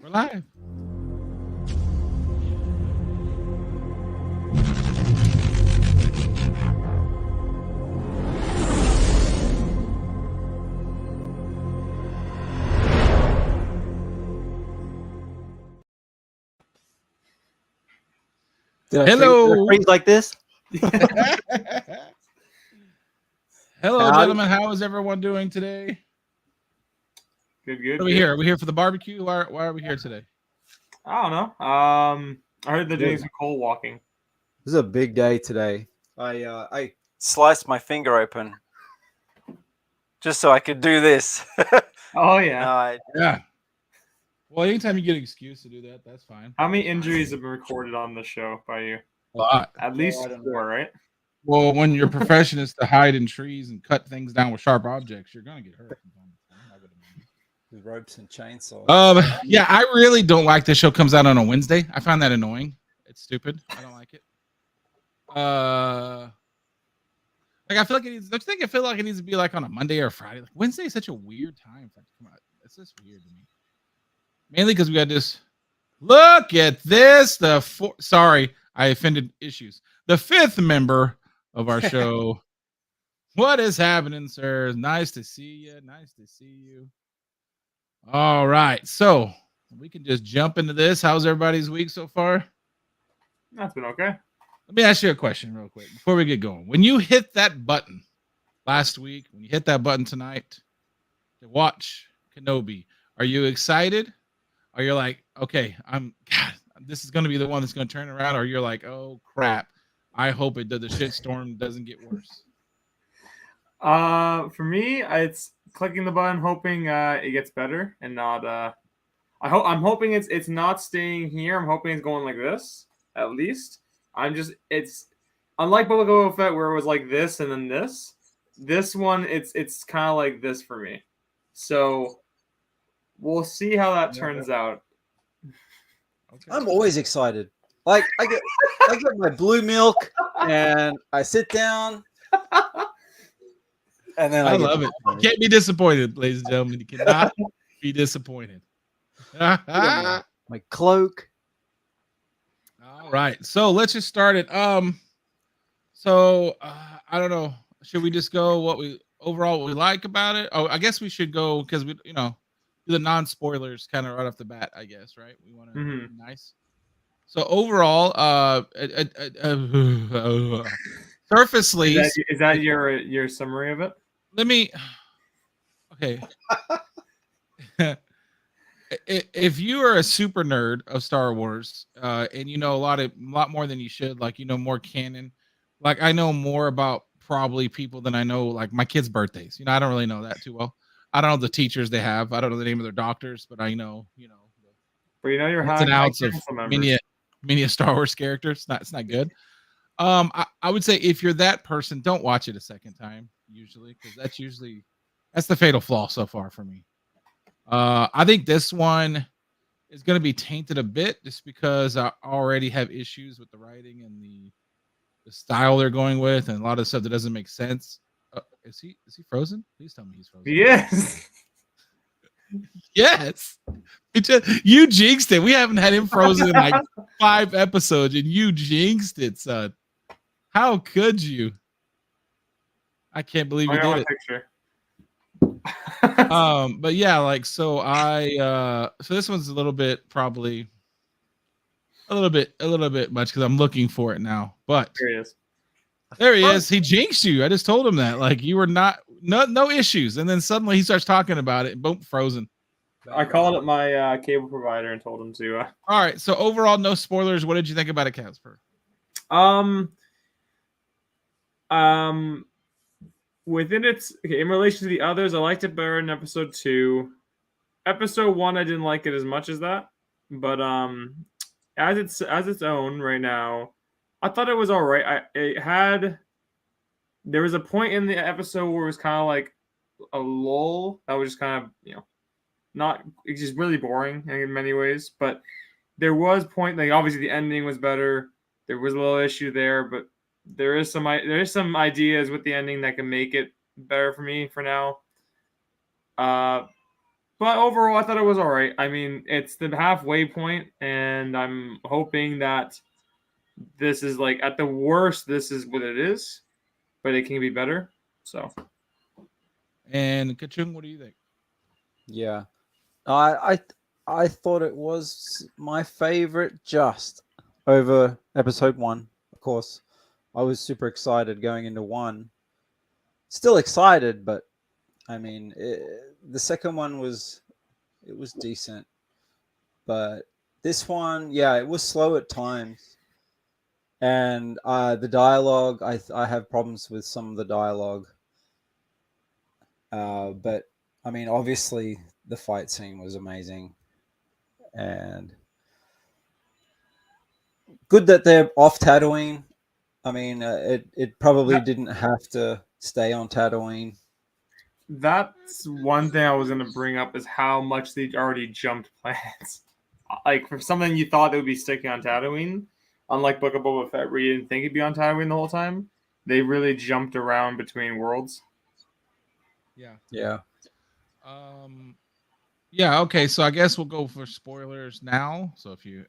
We're live. Did I freeze like this? Hello, gentlemen. How is everyone doing today? Good, good. Are we here? Are we here for the barbecue? Why are we here today? I don't know. I heard they're doing some coal walking. This is a big day today. I sliced my finger open just so I could do this. Oh yeah. Yeah. Well, anytime you get an excuse to do that, that's fine. How many injuries have been recorded on the show by you? A lot. At least 4, right? Well, when your profession is to hide in trees and cut things down with sharp objects, you're gonna get hurt. With ropes and chainsaws. Yeah, I really don't like this show comes out on a Wednesday. I find that annoying. It's stupid. I don't like it. Like I feel like it needs. Don't you think I feel like it needs to be like on a Monday or Friday? Like Wednesday is such a weird time for it to come out. It's just weird to me. Mainly because we got this. Look at this. Sorry, I offended issues. The 5th member of our show. What is happening, sir? Nice to see you. Nice to see you. All right, so we can just jump into this. How's everybody's week so far? That's been okay. Let me ask you a question real quick before we get going. When you hit that button last week, when you hit that button tonight to watch Kenobi, are you excited? Are you like, okay, God, this is going to be the one that's going to turn around? Or you're like, oh crap, I hope the shitstorm doesn't get worse. For me, it's clicking the button, hoping it gets better and not. I'm hoping it's not staying here. I'm hoping it's going like this at least. It's unlike Boba Fett where it was like this and then this. This one, it's kind of like this for me. So we'll see how that turns out. Okay. I'm always excited. Like I get my blue milk and I sit down. And then I love it. You can't be disappointed, ladies and gentlemen. You cannot be disappointed. My cloak. All right, so let's just start it. I don't know. Should we just go what we like about it? Oh, I guess we should go because we, do the non-spoilers kind of right off the bat. I guess, right? We want to be nice. So overall, surfacely, is that your summary of it? Let me. Okay. If you are a super nerd of Star Wars, and you know a lot more than you should, like more canon, like I know more about probably people than I know like my kids' birthdays. I don't really know that too well. I don't know the teachers they have. I don't know the name of their doctors, but I know But your ins and outs of many Star Wars characters. It's not good. I would say if you're that person, don't watch it a second time. Usually, because that's the fatal flaw so far for me. I think this one is going to be tainted a bit just because I already have issues with the writing and the style they're going with, and a lot of stuff that doesn't make sense. Is he frozen? Please tell me he's frozen. Yes. Yes. You jinxed it. We haven't had him frozen in like 5 episodes, and you jinxed it, son. How could you? I can't believe you did it. Picture. But yeah, like so this one's a little bit much because I'm looking for it now. But there he is. He jinxed you. I just told him that. Like you were no issues, and then suddenly he starts talking about it. Boom, frozen. I called up my cable provider and told him to. All right. So overall, no spoilers. What did you think about it, Casper? Within in relation to the others, I liked it better in episode 2. Episode 1, I didn't like it as much as that, but as its own right now, I thought it was all right. There was a point in the episode where it was kind of like a lull that was just kind of it's just really boring in many ways, but there was point like obviously the ending was better. There was a little issue there, but there is some ideas with the ending that can make it better for me for now. But overall, I thought it was all right. I mean, it's the halfway point, and I'm hoping that this is like at the worst, this is what it is, but it can be better. So And Kachung, what do you think? Yeah, I thought it was my favorite just over episode 1. Of course, I was super excited going into 1. Still excited, but I mean, the second one was decent, but this one, yeah, it was slow at times, and the dialogue, I have problems with some of the dialogue, but I mean, obviously, the fight scene was amazing, and good that they're off Tatooine. I mean, it probably didn't have to stay on Tatooine. that's one thing I was going to bring up is how much they already jumped planets. Like for something you thought they would be sticking on Tatooine, unlike Book of Boba Fett, where you didn't think it'd be on Tatooine the whole time, they really jumped around between worlds. Yeah. Yeah. Yeah. Okay. So I guess we'll go for spoilers now. So if you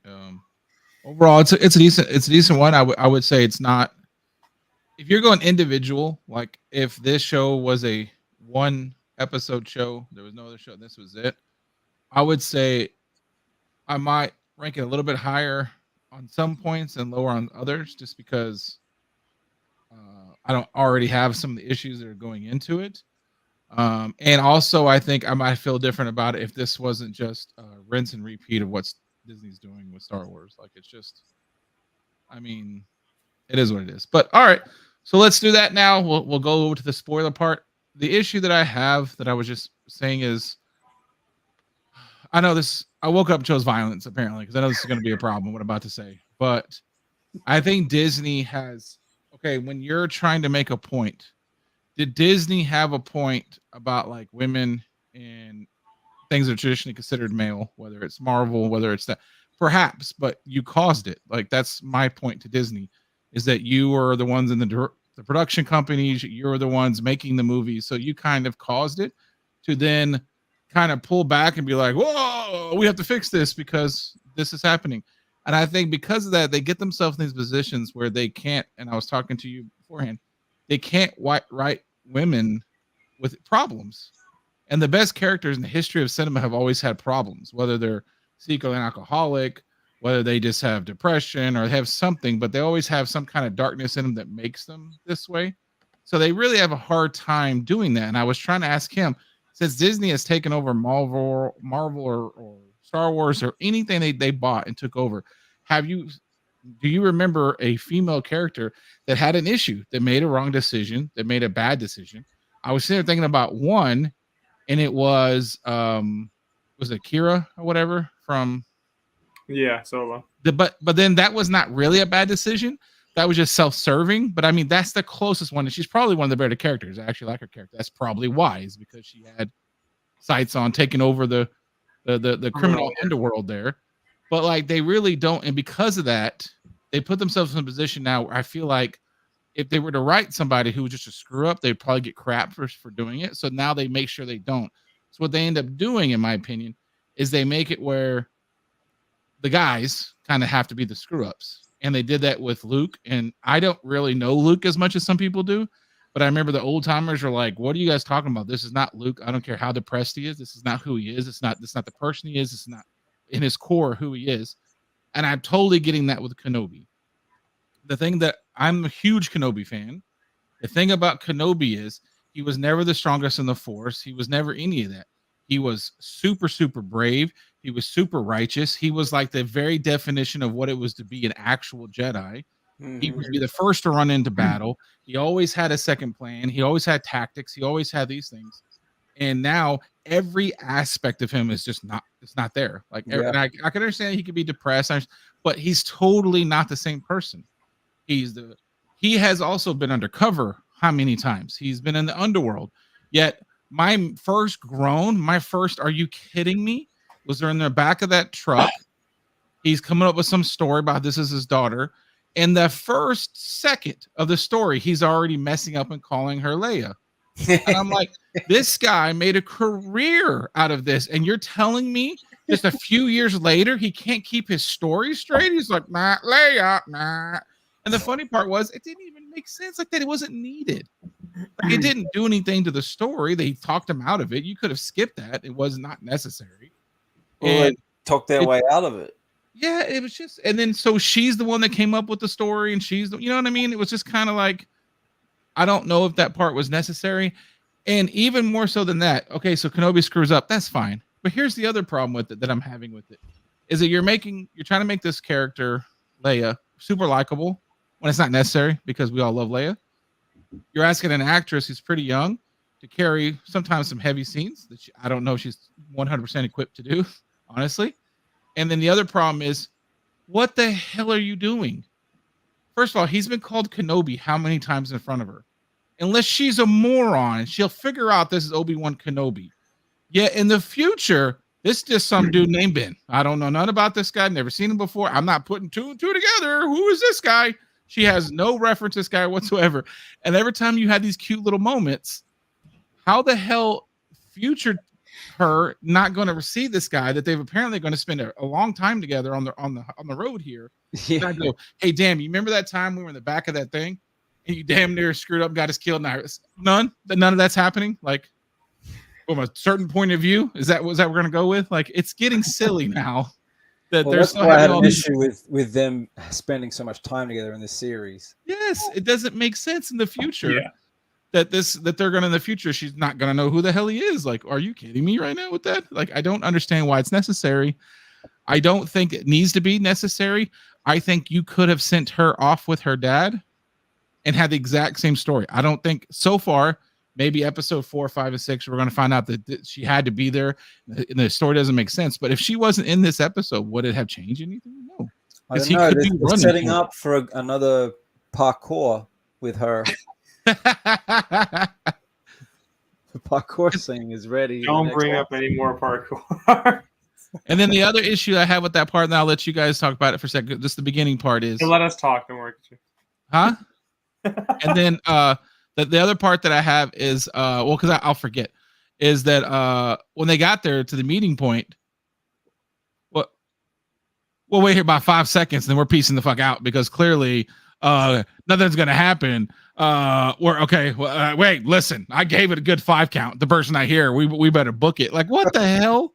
overall, it's a decent one. I would say it's not. If you're going individual, like if this show was a 1 episode show, there was no other show, and this was it, I would say I might rank it a little bit higher on some points and lower on others, just because I don't already have some of the issues that are going into it. And also, I think I might feel different about it if this wasn't just rinse and repeat of what Disney's doing with Star Wars. Like, it's just, I mean, it is what it is. But all right, so let's do that now. We'll go over to the spoiler part. The issue that I have that I was just saying is, I know this. I woke up and chose violence apparently because I know this is going to be a problem. What I'm about to say, but I think Disney has. Okay, when you're trying to make a point, did Disney have a point about like women and things that are traditionally considered male, whether it's Marvel, whether it's that? Perhaps, but you caused it. Like, that's my point to Disney, is that you were the ones in the production companies, you're the ones making the movies, so you kind of caused it to then kind of pull back and be like, whoa, we have to fix this because this is happening. And I think because of that, they get themselves in these positions where they can't, and I was talking to you beforehand, they can't write women with problems. And the best characters in the history of cinema have always had problems, whether they're secretly an alcoholic, whether they just have depression or have something, but they always have some kind of darkness in them that makes them this way. So they really have a hard time doing that. And I was trying to ask him, since Disney has taken over Marvel or Star Wars or anything they bought and took over, do you remember a female character that had an issue, that made a wrong decision, that made a bad decision? I was sitting there thinking about one, and it was it Kira or whatever from Solo. but then that was not really a bad decision. That was just self-serving. But I mean, that's the closest one, and she's probably one of the better characters. I actually like her character. That's probably wise because she had sights on taking over the criminal underworld there. But like, they really don't, and because of that, they put themselves in a position now where I feel like if they were to write somebody who was just a screw up, they'd probably get crap for doing it. So now they make sure they don't. So what they end up doing, in my opinion, is they make it where the guys kind of have to be the screw ups. And they did that with Luke. And I don't really know Luke as much as some people do. But I remember the old timers are like, what are you guys talking about? This is not Luke. I don't care how depressed he is. This is not who he is. It's not the person he is. It's not in his core who he is. And I'm totally getting that with Kenobi. The thing that I'm a huge Kenobi fan. The thing about Kenobi is he was never the strongest in the Force. He was never any of that. He was super, super brave. He was super righteous. He was like the very definition of what it was to be an actual Jedi. Mm-hmm. He would be the first to run into battle. He always had a second plan. He always had tactics. He always had these things. And now every aspect of him is just not there. Like, and I can understand he could be depressed, but he's totally not the same person. He has also been undercover how many times? He's been in the underworld. Yet my first, are you kidding me? Was there in the back of that truck? He's coming up with some story about this is his daughter. And the first second of the story, he's already messing up and calling her Leia. And I'm like, this guy made a career out of this, and you're telling me just a few years later he can't keep his story straight? He's like, nah, Leia, nah. And the funny part was, it didn't even make sense like that. It wasn't needed. Like, it didn't do anything to the story. They talked him out of it. You could have skipped that. It was not necessary. Well, And they talked their way out of it. yeah, it was just, and then so she's the one that came up with the story, and she's the, you know what I mean? It was just kind of like, I don't know if that part was necessary. And even more so than that, okay, so Kenobi screws up, that's fine. But here's the other problem with it that I'm having with it, is that you're trying to make this character, Leia, super likable when it's not necessary, because we all love Leia. You're asking an actress who's pretty young to carry sometimes some heavy scenes that I don't know if she's 100% equipped to do, honestly. And then the other problem is, what the hell are you doing? First of all, he's been called Kenobi how many times in front of her? Unless she's a moron, she'll figure out this is Obi-Wan Kenobi. Yet in the future, this is just some dude named Ben. I don't know nothing about this guy. Never seen him before. I'm not putting two and two together. Who is this guy? She has no reference to this guy whatsoever. And every time you had these cute little moments, how the hell future her not going to receive this guy that they've apparently going to spend a long time together on the road here? Yeah. I go, hey, damn, you remember that time we were in the back of that thing and you damn near screwed up and got us killed? None of that's happening. Like, from a certain point of view, was that we're going to go with? Like, it's getting silly now that Well, there's that's why I had an issue with them spending so much time together in this series. Yes, it doesn't make sense in the future. Yeah. That they're gonna in the future, she's not gonna know who the hell he is. Like, are you kidding me right now with that? Like, I don't understand why it's necessary. I don't think it needs to be necessary. I think you could have sent her off with her dad and had the exact same story. I don't think so far, maybe episode 4, 5, and 6, we're gonna find out that she had to be there. And the story doesn't make sense. But if she wasn't in this episode, would it have changed anything? No. I don't know. They're setting up for another parkour with her. The parkour scene is ready. Don't bring up any more parkour. And then the other issue I have with that part, and I'll let you guys talk about it for a second. Just the beginning part is, Let us talk. Don't worry. huh? And then the other part that I have is because I'll forget, is that when they got there to the meeting point, we'll wait here about 5 seconds, and then we're piecing the fuck out because clearly nothing's gonna happen. Wait, listen, I gave it a good 5 count. The person I hear, we better book it. Like, what the hell?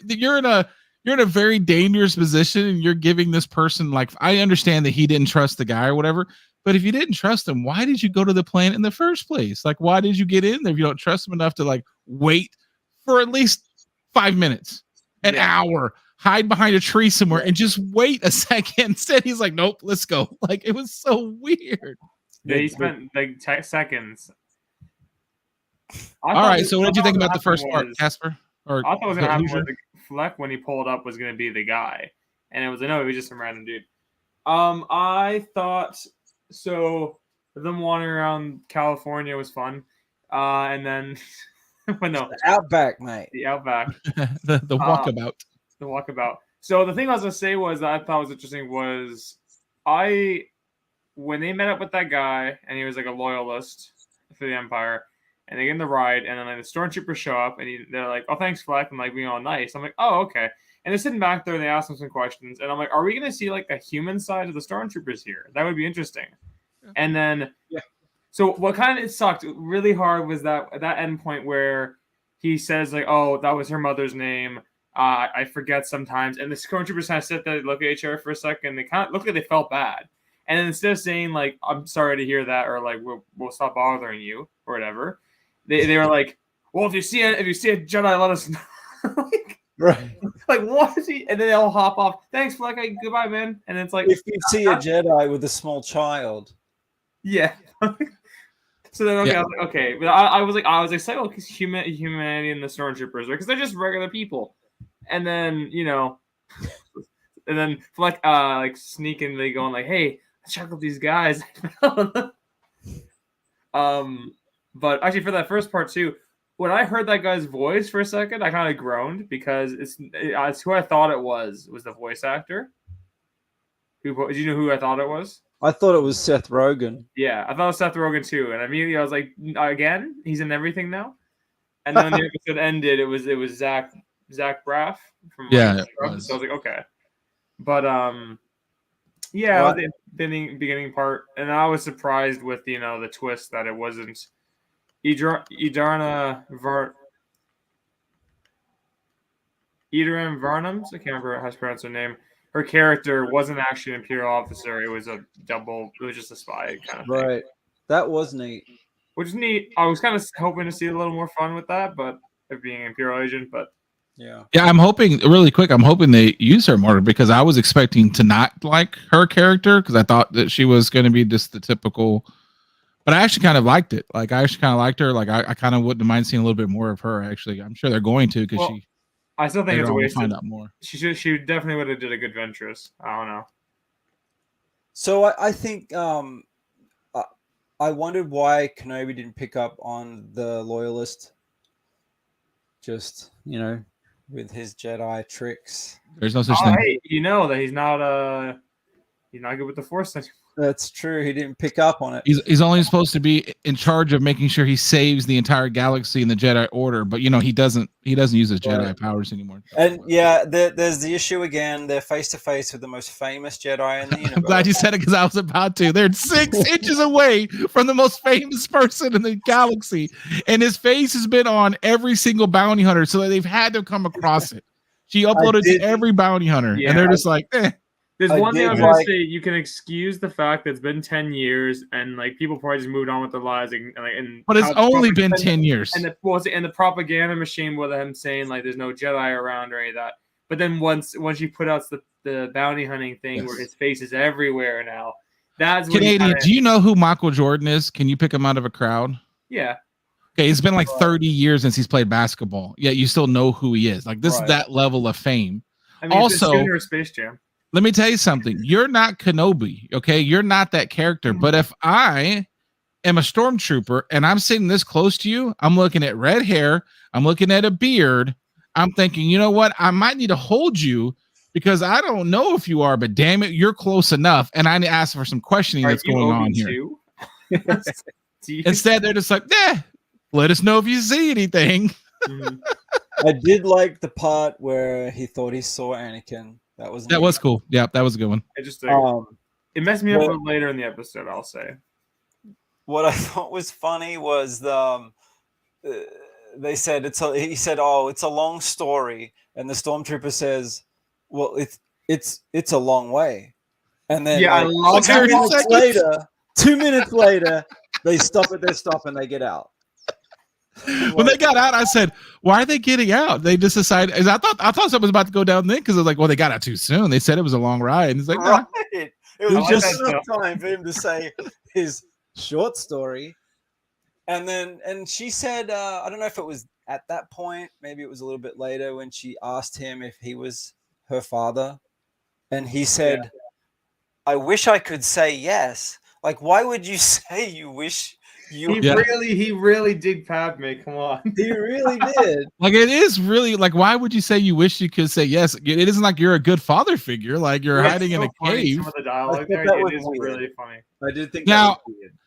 You're in a very dangerous position, and you're giving this person, like, I understand that he didn't trust the guy or whatever, but if you didn't trust him, why did you go to the planet in the first place? Like, why did you get in there if you don't trust him enough to like wait for at least 5 minutes, an hour, hide behind a tree somewhere and just wait a second? Instead, he's like, nope, let's go. Like, it was so weird. Yeah, he spent like seconds. All right, so what did you think about the first part, Casper? Or I thought it was gonna happen with the Fleck when he pulled up was gonna be the guy, and it was no, it was just some random dude. I thought so. Them wandering around California was fun, and then but no, The Outback, mate. the Outback, the walkabout. the walkabout. So the thing I was gonna say was that I thought was interesting was when they met up with that guy and he was like a loyalist for the Empire, and they get in the ride, and then like the stormtroopers show up, and they're like, "Oh, thanks, Fleck," and like being all nice. I'm like, "Oh, okay." And they're sitting back there, and they ask him some questions, and I'm like, "Are we gonna see like a human side of the stormtroopers here? That would be interesting." Yeah. And then, so what kind of sucked really hard was that end point where he says like, "Oh, that was her mother's name." I forget sometimes, and the stormtroopers kind of sit there, look at each other for a second. They kind of look like they felt bad. And then instead of saying like, "I'm sorry to hear that," or like, "We'll stop bothering you," or whatever, they were like, "Well, if you see a Jedi, let us know." Right. Like, what is he? And then they all hop off. Thanks, Fleck. Goodbye, man. And it's like, if you see a Jedi with a small child, yeah. So then, okay, yeah. I was like, okay, but I was excited because humanity and the stormtroopers, right? Because they're just regular people. And then and then Fleck like sneakingly going like, "Hey, let's check out these guys." But actually, for that first part too, when I heard that guy's voice for a second, I kind of groaned because it's who I thought it was the voice actor. Did you know who I thought it was? I thought it was Seth Rogen. Yeah, I thought it was Seth Rogen too, and immediately I was like, again, he's in everything now. And then when the episode ended, it was Zach Braff from Yeah, it Scrubs, was. so I was like, okay. But yeah, What? it was the beginning part, and I was surprised with the twist that it wasn't Edarna Varnums. I can't remember how to pronounce her name. Her character wasn't actually an Imperial officer. It was a double. It was just a spy kind of thing, Right. That was neat. which is neat. I was kind of hoping to see a little more fun with that, but of being an Imperial agent. But Yeah. Yeah, I'm hoping really quick. I'm hoping they use her more because I was expecting to not like her character because I thought that she was going to be just the typical. But I actually kind of liked it. Like I actually kind of liked her. Like I kind of wouldn't mind seeing a little bit more of her. Actually, I'm sure they're going to because she. I still think Later it's a on we'll waste. find out more. She definitely would have did a good Ventress. I don't know. So I think I wondered why Kenobi didn't pick up on the Loyalist. Just with his Jedi tricks. There's no such thing. Hey, that he's not good with the Force anymore. That's true. He didn't pick up on it. He's only supposed to be in charge of making sure he saves the entire galaxy in the Jedi Order, but he doesn't use his Jedi powers anymore. And yeah, there's the issue again. They're face to face with the most famous Jedi in the universe. I'm glad you said it because I was about to. They're 6 inches away from the most famous person in the galaxy, and his face has been on every single bounty hunter, so they've had to come across it. She uploaded to every bounty hunter, and they're just like, eh. There's one thing I was going to say. You can excuse the fact that it's been 10 years and people probably just moved on with their lives. But it's only been 10 years. And the propaganda machine with him saying there's no Jedi around or any of that. But then once you put out the bounty hunting thing where his face is everywhere now, that's when Canadian. Do you know who Michael Jordan is? Can you pick him out of a crowd? Yeah. Okay, it's been 30 years since he's played basketball. Yet you still know who he is. This is that level of fame. I mean, also, it's Space Jam. Let me tell you something. You're not Kenobi, okay? You're not that character. But if I am a stormtrooper and I'm sitting this close to you, I'm looking at red hair, I'm looking at a beard, I'm thinking, you know what? I might need to hold you because I don't know if you are, but damn it, you're close enough. And I need to ask for some questioning that's going on here. Instead, they're just like, let us know if you see anything. I did like the part where he thought he saw Anakin. That was cool. Yeah, that was a good one. It messed me up later in the episode, I'll say. What I thought was funny was they said he said, "Oh, it's a long story," and the stormtrooper says, "Well, it's a long way." And then 2 minutes later, they stop at their stop and they get out. When they got out, I said, "Why are they getting out?" They just decided. I thought something was about to go down there because I was like, "Well, they got out too soon." They said it was a long ride, and it's like, right. Nah. It was just enough time for him to say his short story, and she said, I don't know if it was at that point, maybe it was a little bit later when she asked him if he was her father, and he said, "I wish I could say yes." Like, why would you say you wish? He really did Padme. Come on, he really did. It is really why would you say you wish you could say yes? It isn't like you're a good father figure. You're hiding in a cave. Some of the dialogue there, it is really funny. I did think now.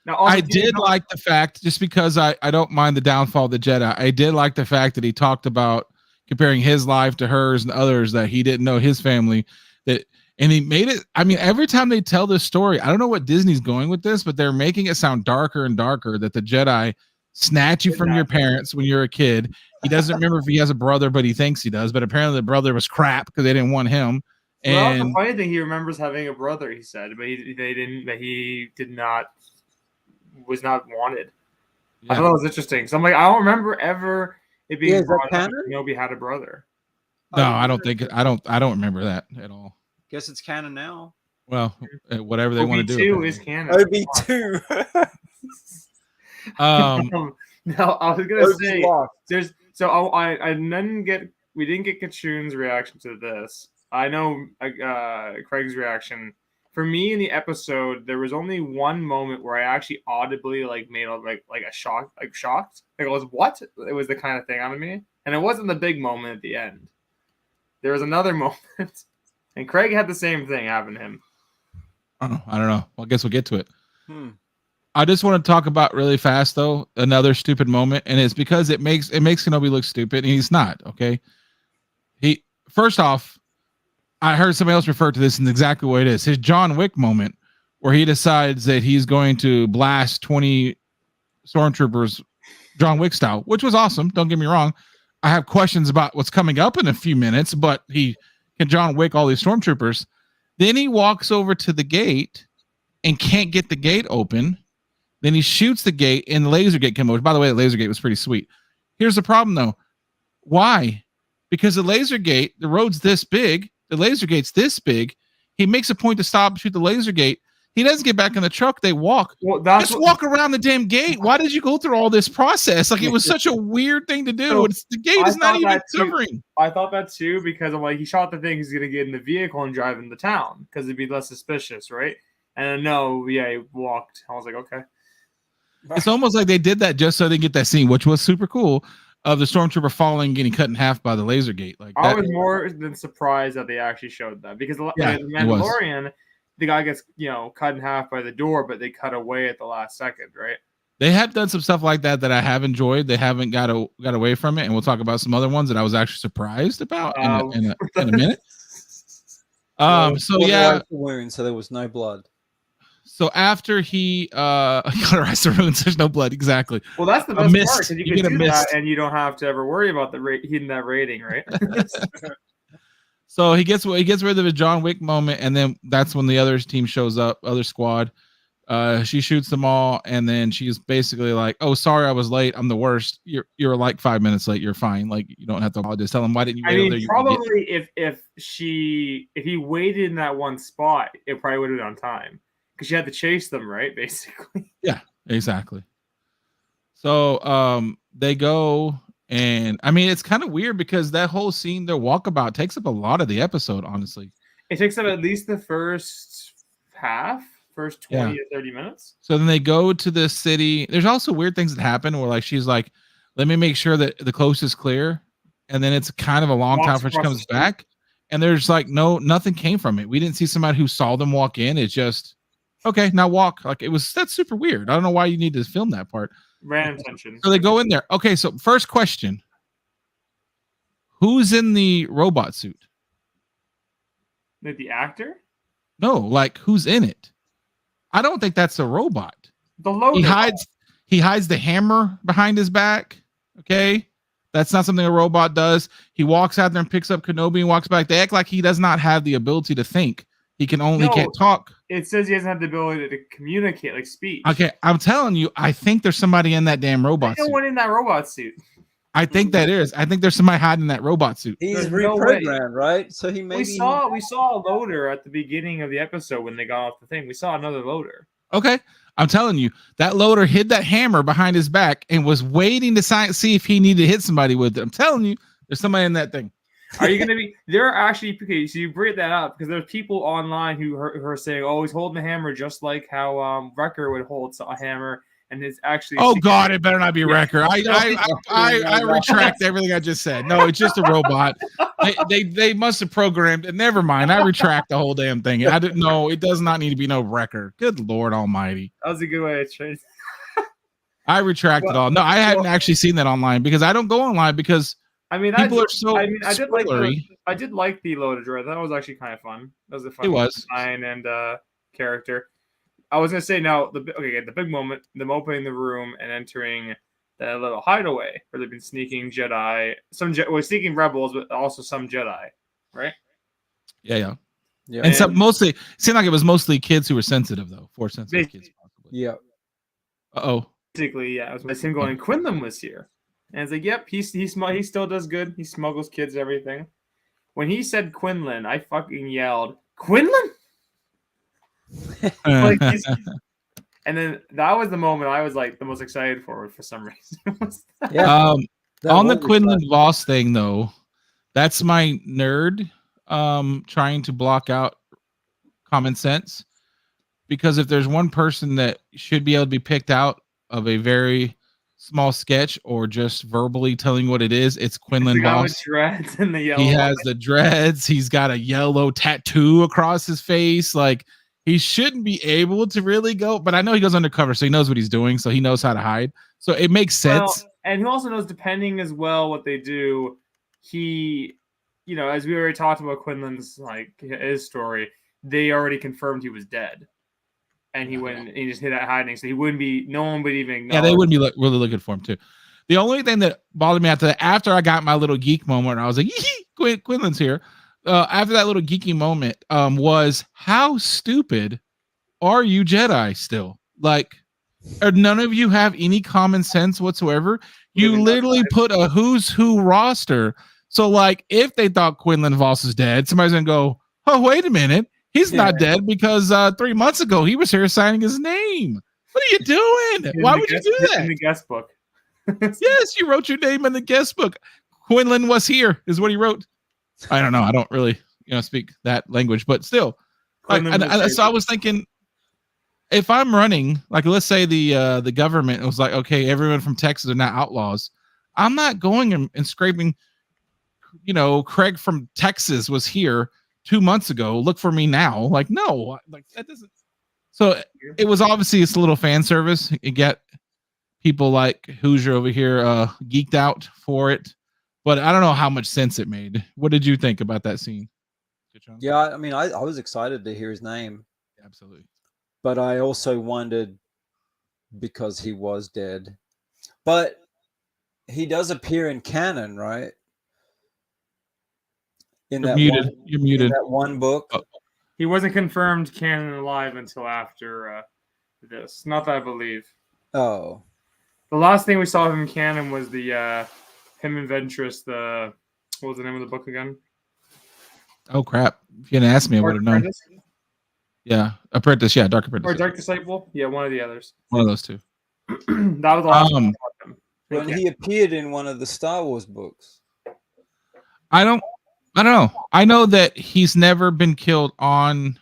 I did like the fact, just because I don't mind the downfall of the Jedi. I did like the fact that he talked about comparing his life to hers and others, that he didn't know his family. And he made it. I mean, every time they tell this story, I don't know what Disney's going with this, but they're making it sound darker and darker that the Jedi snatch you from your parents when you're a kid. He doesn't remember if he has a brother, but he thinks he does. But apparently the brother was crap because they didn't want him. And the funny thing, he remembers having a brother, he said, but he was not wanted. Yeah. I thought that was interesting. So I'm like, I don't remember ever it being brought up that Kenobi had a brother. No, I don't think I don't remember that at all. Guess it's canon now. Well, whatever they want to do. OB2 is canon. OB2. No, I was gonna say we didn't get Kachun's reaction to this. I know Craig's reaction. For me in the episode, there was only one moment where I actually audibly made a shocked. It was what? It was the kind of thing out of me, and it wasn't the big moment at the end. There was another moment. And Craig had the same thing happen to him. I don't know. Well, I guess we'll get to it. Hmm. I just want to talk about really fast though another stupid moment, and it's because it makes Kenobi look stupid, and he's not. Okay, he first off, I heard somebody else refer to this in exactly what it is. His John Wick moment, where he decides that he's going to blast 20 stormtroopers, John Wick style, which was awesome. Don't get me wrong. I have questions about what's coming up in a few minutes, but he can John Wick all these stormtroopers. Then he walks over to the gate and can't get the gate open. Then he shoots the gate and the laser gate comes over. By the way, the laser gate was pretty sweet. Here's the problem though. Why? Because the laser gate, the road's this big, the laser gate's this big. He makes a point to stop and shoot the laser gate. He doesn't get back in the truck. They walk. Well, Just walk around the damn gate. Why did you go through all this process? Like, it was such a weird thing to do. So, The gate is not even covering. I thought that too because I'm like, he shot the thing. He's gonna get in the vehicle and drive into town because it'd be less suspicious, right? And no, yeah, he walked. I was like, okay. It's almost like they did that just so they get that scene, which was super cool, of the stormtrooper falling, getting cut in half by the laser gate. Like, I was more than surprised that they actually showed that because the Mandalorian, the guy gets cut in half by the door, but they cut away at the last second, right? They have done some stuff like that I have enjoyed. They haven't got away from it, and we'll talk about some other ones that I was actually surprised about in a minute. So yeah, wound, so there was no blood. So after he cauterized the wounds, there's no blood. Exactly. Well, that's the best part because you can do that, and you don't have to ever worry about hitting that rating, right? So he gets rid of a John Wick moment, and then that's when the other team shows up, other squad. She shoots them all, and then she's basically like, "Oh, sorry, I was late. I'm the worst. You're like 5 minutes late. You're fine. Like, you don't have to apologize. Tell him why didn't you?" I mean, probably if he waited in that one spot, it probably would have been on time because she had to chase them, right? Basically. Yeah, exactly. So they go. And I mean, it's kind of weird because that whole scene, their walkabout, takes up a lot of the episode, honestly. It takes up at least the first 20 to 30 minutes. So then they go to the city. There's also weird things that happen where, like, she's like, let me make sure that the coast is clear. And then it's kind of a long time before she comes back. And there's like, nothing came from it. We didn't see somebody who saw them walk in. It's just, okay, now walk. Like, that's super weird. I don't know why you need to film that part. Random tension. So they go in there. Okay, so first question. Who's in the robot suit? Like the actor? No, like who's in it? I don't think that's a robot. The loader. He hides the hammer behind his back. Okay. That's not something a robot does. He walks out there and picks up Kenobi and walks back. They act like he does not have the ability to think. He can't talk. It says he doesn't have the ability to communicate, like speech. Okay, I'm telling you, I think there's somebody in that damn robot suit. No one in that robot suit. I think there's somebody hiding in that robot suit. He's reprogrammed, right? So he maybe we saw a loader at the beginning of the episode when they got off the thing. We saw another loader. Okay, I'm telling you, that loader hid that hammer behind his back and was waiting to see if he needed to hit somebody with it. I'm telling you, there's somebody in that thing. Are you going to be there? Actually, okay, so you bring that up because there's people online who are saying, "Oh, he's holding the hammer just like how Wrecker would hold a hammer," and it's actually. Oh God, it better not be Wrecker. I retract everything I just said. No, it's just a robot. They must have programmed it. Never mind. I retract the whole damn thing. I didn't know. It does not need to be no Wrecker. Good Lord Almighty. That was a good way to train. I retract it all. No, I hadn't actually seen that online because I don't go online because. I mean, people are so. I did like the loader droid. That was actually kind of fun. That was a fun design and character. I was gonna say now the big moment, them opening the room and entering that little hideaway where they've been sneaking Jedi, sneaking rebels, but also some Jedi, right? Yeah. And some mostly it seemed like it was mostly kids who were sensitive though, force sensitive kids possibly. Yeah. Basically, yeah. It was him going. Quinlan was here. And it's like, yep, he still does good. He smuggles kids and everything. When he said Quinlan, I fucking yelled, Quinlan? And then that was the moment I was like the most excited for some reason. Yeah. On the Quinlan Voss thing though, that's my nerd trying to block out common sense. Because if there's one person that should be able to be picked out of a very small sketch or just verbally telling what it is, it's Quinlan Voss. Dreads and the yellow. He has the dreads. He's got a yellow tattoo across his face. Like, he shouldn't be able to really go, but I know he goes undercover, so he knows what he's doing, so he knows how to hide. So it makes sense. Well, and he also knows, depending as well what they do, he, you know, as we already talked about Quinlan's, like, his story, they already confirmed he was dead. And he went and he just hid out hiding, so he wouldn't be, no one would even acknowledge. Yeah, they wouldn't be really looking for him, too. The only thing that bothered me after I got my little geek moment, I was like, Quinlan's here. After that little geeky moment, was how stupid are you Jedi still? Like, or none of you have any common sense whatsoever? You literally put a who's who roster. So, like, if they thought Quinlan Voss is dead, somebody's gonna go, oh, wait a minute, he's not dead because 3 months ago he was here signing his name. What are you doing? Why would you do that? In the guest book. Yes, you wrote your name in the guest book. Quinlan was here, is what he wrote. I don't know. I don't really, speak that language, but still. So I was thinking, if I'm running, like, let's say the government was like, okay, everyone from Texas are now outlaws. I'm not going and scraping. Craig from Texas was here 2 months ago. Look for me now. Like, no, like that doesn't. So it was obviously it's a little fan service. You get people like Hoosier over here geeked out for it. But I don't know how much sense it made. What did you think about that scene? Yeah, I mean, I was excited to hear his name. Absolutely. But I also wondered, because he was dead. But he does appear in canon, right? You're muted. In that one book. Oh. He wasn't confirmed canon alive until after this. Not that I believe. Oh. The last thing we saw of him in canon was the... him and Ventress, what was the name of the book again? Oh crap! If you didn't ask me, I would have known. Yeah, Apprentice. Yeah, Dark Apprentice. Or Dark Disciple. Yeah, one of the others. One of those two. That was the last one. When he appeared in one of the Star Wars books. I don't know. I know that he's never been killed on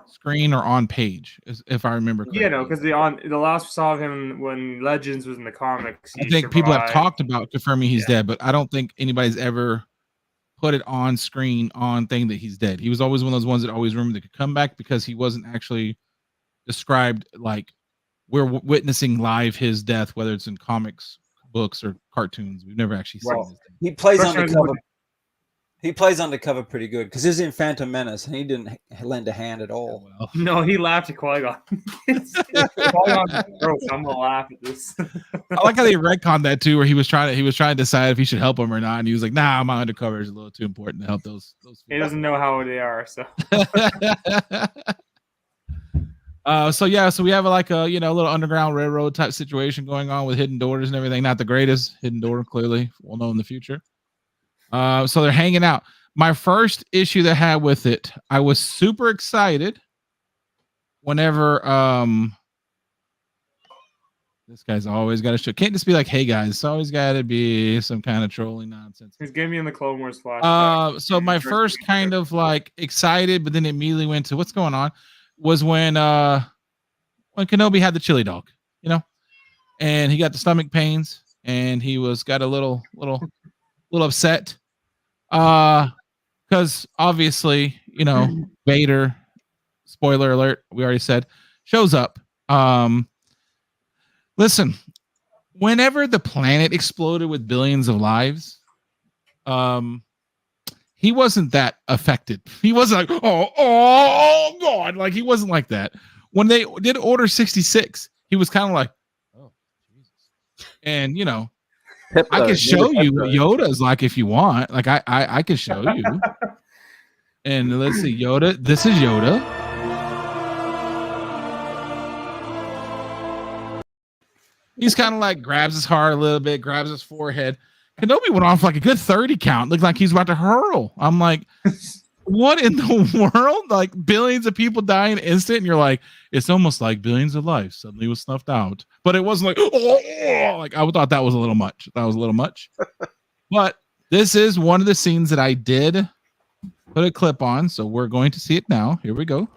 screen or on page, if I remember correctly. Yeah, no, because the last we saw of him when Legends was in the comics. I think people have talked about confirming he's dead, but I don't think anybody's ever put it on screen on thing that he's dead. He was always one of those ones that always rumored that could come back because he wasn't actually described like we're witnessing live his death, whether it's in comics, books, or cartoons. We've never actually seen his death. He plays undercover. He plays undercover pretty good because he's in Phantom Menace and he didn't lend a hand at all. Yeah, well. No, he laughed at Qui-Gon. Qui-Gon, gross. I'm gonna laugh at this. I like how they retconned that too, where he was trying to decide if he should help him or not, and he was like, "Nah, my undercover is a little too important to help those." He doesn't know how they are, so. So we have like a little underground railroad type situation going on with hidden doors and everything. Not the greatest hidden door, clearly. We'll know in the future. So they're hanging out. My first issue that I had with it, I was super excited whenever this guy's always got to show. Can't just be like, hey guys, it's always got to be some kind of trolling nonsense. He's giving me in the Clone Wars flashback. So my first kind of like excited, but then immediately went to what's going on was when Kenobi had the chili dog, and he got the stomach pains and he got a little upset. Because obviously, Vader, spoiler alert, we already said, shows up. Listen, whenever the planet exploded with billions of lives, he wasn't that affected. He wasn't like, oh God, like he wasn't like that. When they did Order 66, he was kind of like, oh Jesus, and I can show you what Yoda's like if you want. Like I can show you. And let's see, Yoda. This is Yoda. He's kind of like grabs his heart a little bit, grabs his forehead. Kenobi went on for like a good 30 count. Looked like he's about to hurl. I'm like, what in the world? Like billions of people die in an instant, and you're like, it's almost like billions of lives suddenly was snuffed out. But it wasn't like, like I thought that was a little much. That was a little much. But this is one of the scenes that I did put a clip on, so we're going to see it now. Here we go.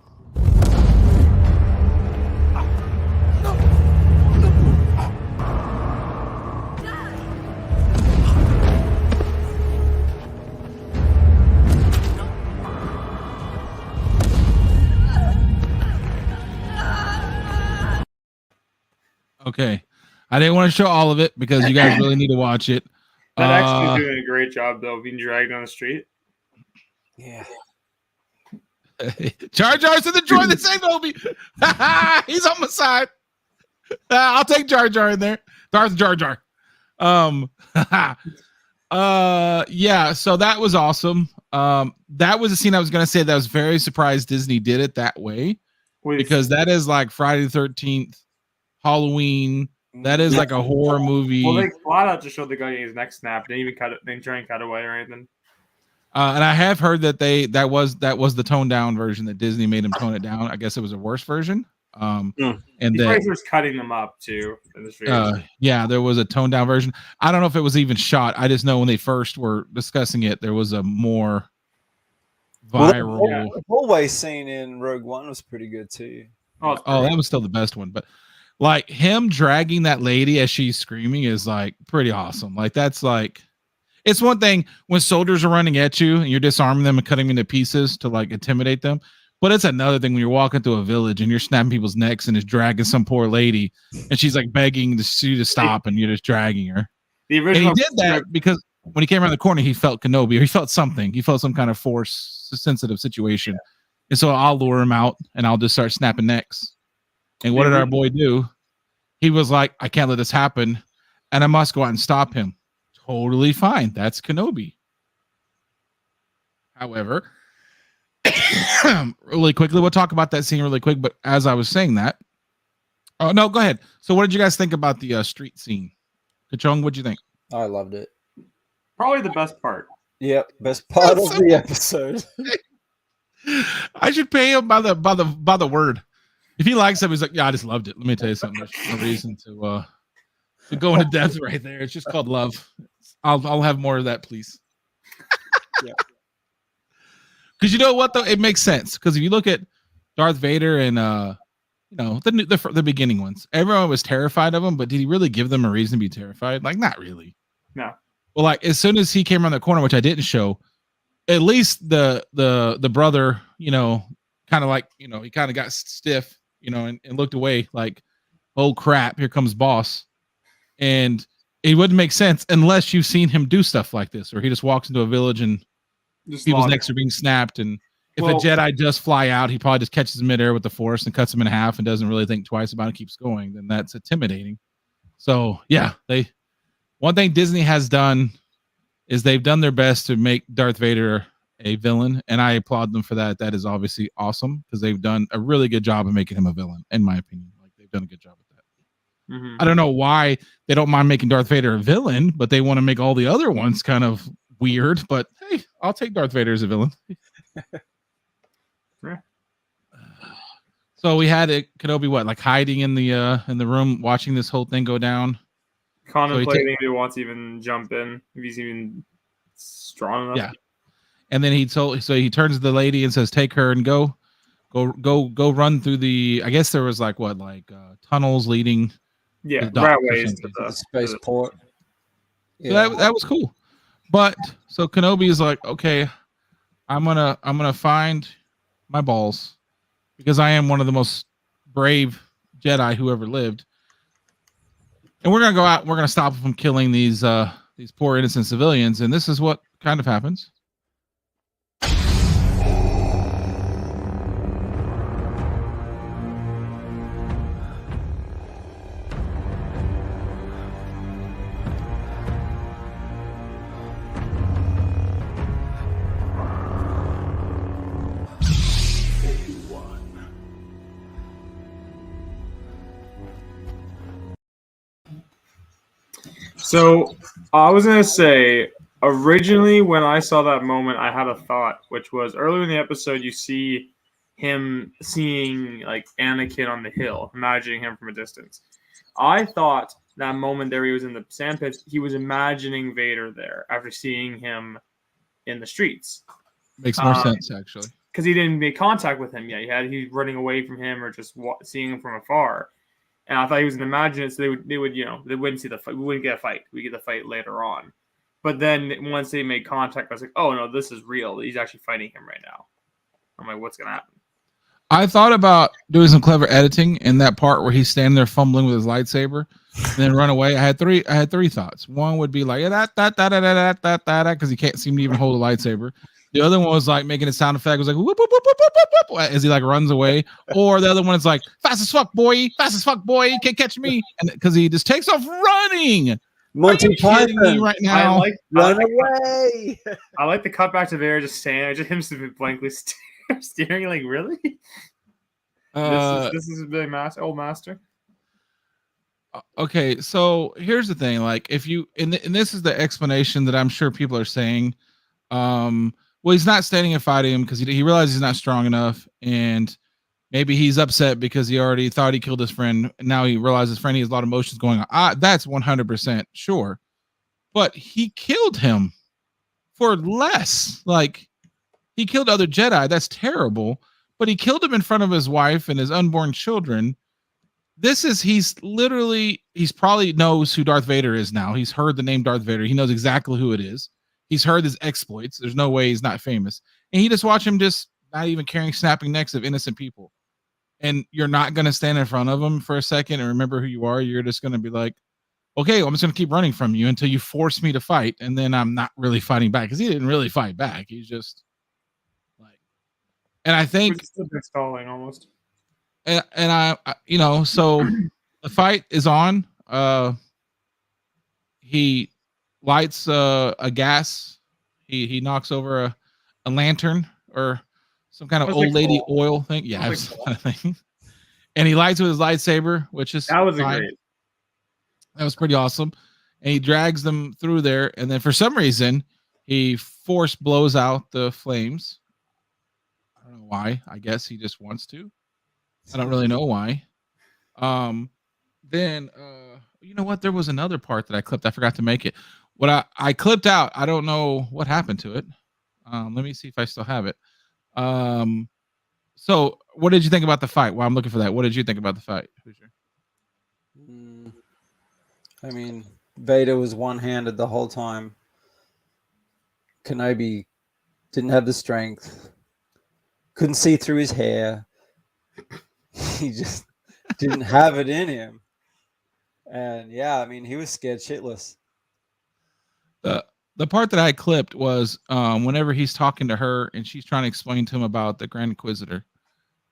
Okay. I didn't want to show all of it because you guys really need to watch it. That actually doing a great job though, being dragged on the street. Yeah. Jar Jar's in the droid that saved Obi. He's on my side. I'll take Jar Jar in there. Darth Jar Jar. Yeah, so that was awesome. That was a scene I was gonna say that I was very surprised Disney did it that way. Because that is like Friday the 13th, Halloween. That is like a horror movie. Well, they flat out just showed the guy getting his neck snapped. They didn't even cut it. They didn't try and cut away or anything. And I have heard that that was the toned down version that Disney made him tone it down. I guess it was a worse version. And that was cutting them up too. Yeah, there was a toned down version. I don't know if it was even shot. I just know when they first were discussing it, there was a more viral. Well, the hallway scene in Rogue One was pretty good too. Oh, that was still the best one. But like him dragging that lady as she's screaming is like pretty awesome. Like that's like, it's one thing when soldiers are running at you and you're disarming them and cutting them into pieces to like intimidate them. But it's another thing when you're walking through a village and you're snapping people's necks and is dragging some poor lady and she's like begging you to stop and you're just dragging her. The original and he did that because when he came around the corner, he felt Kenobi, or he felt something. He felt some kind of force sensitive situation. And so I'll lure him out and I'll just start snapping necks. And what did our boy do? He was like, I can't let this happen. And I must go out and stop him. Totally fine. That's Kenobi. However, really quickly, we'll talk about that scene really quick. But as I was saying that, oh no, go ahead. So, what did you guys think about the street scene? Kachong, what'd you think? I loved it. Probably the best part. Yep, best part of the episode. I should pay him by the word. If he likes him, he's like, yeah, I just loved it. Let me tell you something. There's no reason to go into depth right there. It's just called love. I'll have more of that, please. Yeah. Because you know what though, it makes sense. Because if you look at Darth Vader and the beginning ones, everyone was terrified of him, but did he really give them a reason to be terrified? Like, not really. No. Well, like as soon as he came around the corner, which I didn't show, at least the brother, kind of like, he kind of got stiff, and looked away like, oh crap, here comes boss. And it wouldn't make sense unless you've seen him do stuff like this, or he just walks into a village and people's necks are being snapped. And if a Jedi does fly out, he probably just catches midair with the Force and cuts him in half and doesn't really think twice about it, keeps going. Then that's intimidating. So yeah, one thing Disney has done is they've done their best to make Darth Vader a villain, and I applaud them for that. That is obviously awesome because they've done a really good job of making him a villain, in my opinion. Like they've done a good job with that. Mm-hmm. I don't know why they don't mind making Darth Vader a villain, but they want to make all the other ones kind of weird. But hey, I'll take Darth Vader as a villain. Yeah. So we had Kenobi like hiding in the room, watching this whole thing go down, contemplating if he wants to even jump in, if he's even strong enough. Yeah. And then he turns to the lady and says, "Take her and go run through the." I guess there was tunnels leading. Yeah, right ways to the spaceport. Yeah. So that was cool. But so Kenobi is like, okay, I'm gonna find my balls because I am one of the most brave Jedi who ever lived, and we're gonna go out. We're gonna stop them from killing these poor innocent civilians. And this is what kind of happens. So I was going to say, originally when I saw that moment, I had a thought, which was earlier in the episode, you see him seeing like Anakin on the hill, imagining him from a distance. I thought that moment there he was in the sandpits, he was imagining Vader there after seeing him in the streets. Makes more sense, actually. Because he didn't make contact with him yet. He's running away from him or just seeing him from afar. And I thought he was an imaginative, so they would, they wouldn't see the fight. We wouldn't get a fight. We get the fight later on. But then once they made contact, I was like, oh no, this is real. He's actually fighting him right now. I'm like, what's gonna happen? I thought about doing some clever editing in that part where he's standing there fumbling with his lightsaber and then run away. I had three thoughts. One would be like that because he can't seem to even hold a lightsaber. The other one was like making a sound effect. It was like whoop, whoop, whoop, whoop, whoop, whoop, as he like runs away. Or the other one is like fast as fuck, boy, you can't catch me, and because he just takes off running. Monty Are you kidding me Python, right now? run away. I like the cutback to Vader just standing there, just him blankly staring. Like, really? This is a big old master. Okay, so here's the thing. Like, if you and this is the explanation that I'm sure people are saying. Well, he's not standing and fighting him because he realizes he's not strong enough, and maybe he's upset because he already thought he killed his friend, and now he realizes his friend, he has a lot of emotions going on. That's 100% sure, but he killed him for less. Like, he killed other Jedi. That's terrible, but he killed him in front of his wife and his unborn children. He's probably knows who Darth Vader is now. He's heard the name Darth Vader. He knows exactly who it is. He's heard his exploits. There's no way he's not famous. And he just watch him just not even caring, snapping necks of innocent people. And you're not going to stand in front of him for a second and remember who you are. You're just going to be like, okay, well, I'm just going to keep running from you until you force me to fight. And then I'm not really fighting back because he didn't really fight back. He's just like, and I think stalling almost. And I, so the fight is on. He lights a gas. He knocks over a lantern or some kind of old lady oil thing. Yeah, thing. And he lights with his lightsaber, which is that was fine. great. That was pretty awesome. And he drags them through there, and then for some reason he force blows out the flames. I don't know why. I guess he just wants to. I don't really know why. Then you know what? There was another part that I clipped. I forgot to make it. What I clipped out, I don't know what happened to it. Let me see if I still have it. So what did you think about the fight? While I'm looking for that, what did you think about the fight? I mean, Vader was one-handed the whole time. Kenobi didn't have the strength. Couldn't see through his hair. He just didn't have it in him. And yeah, I mean, he was scared shitless. The part that I clipped was whenever he's talking to her and she's trying to explain to him about the Grand Inquisitor.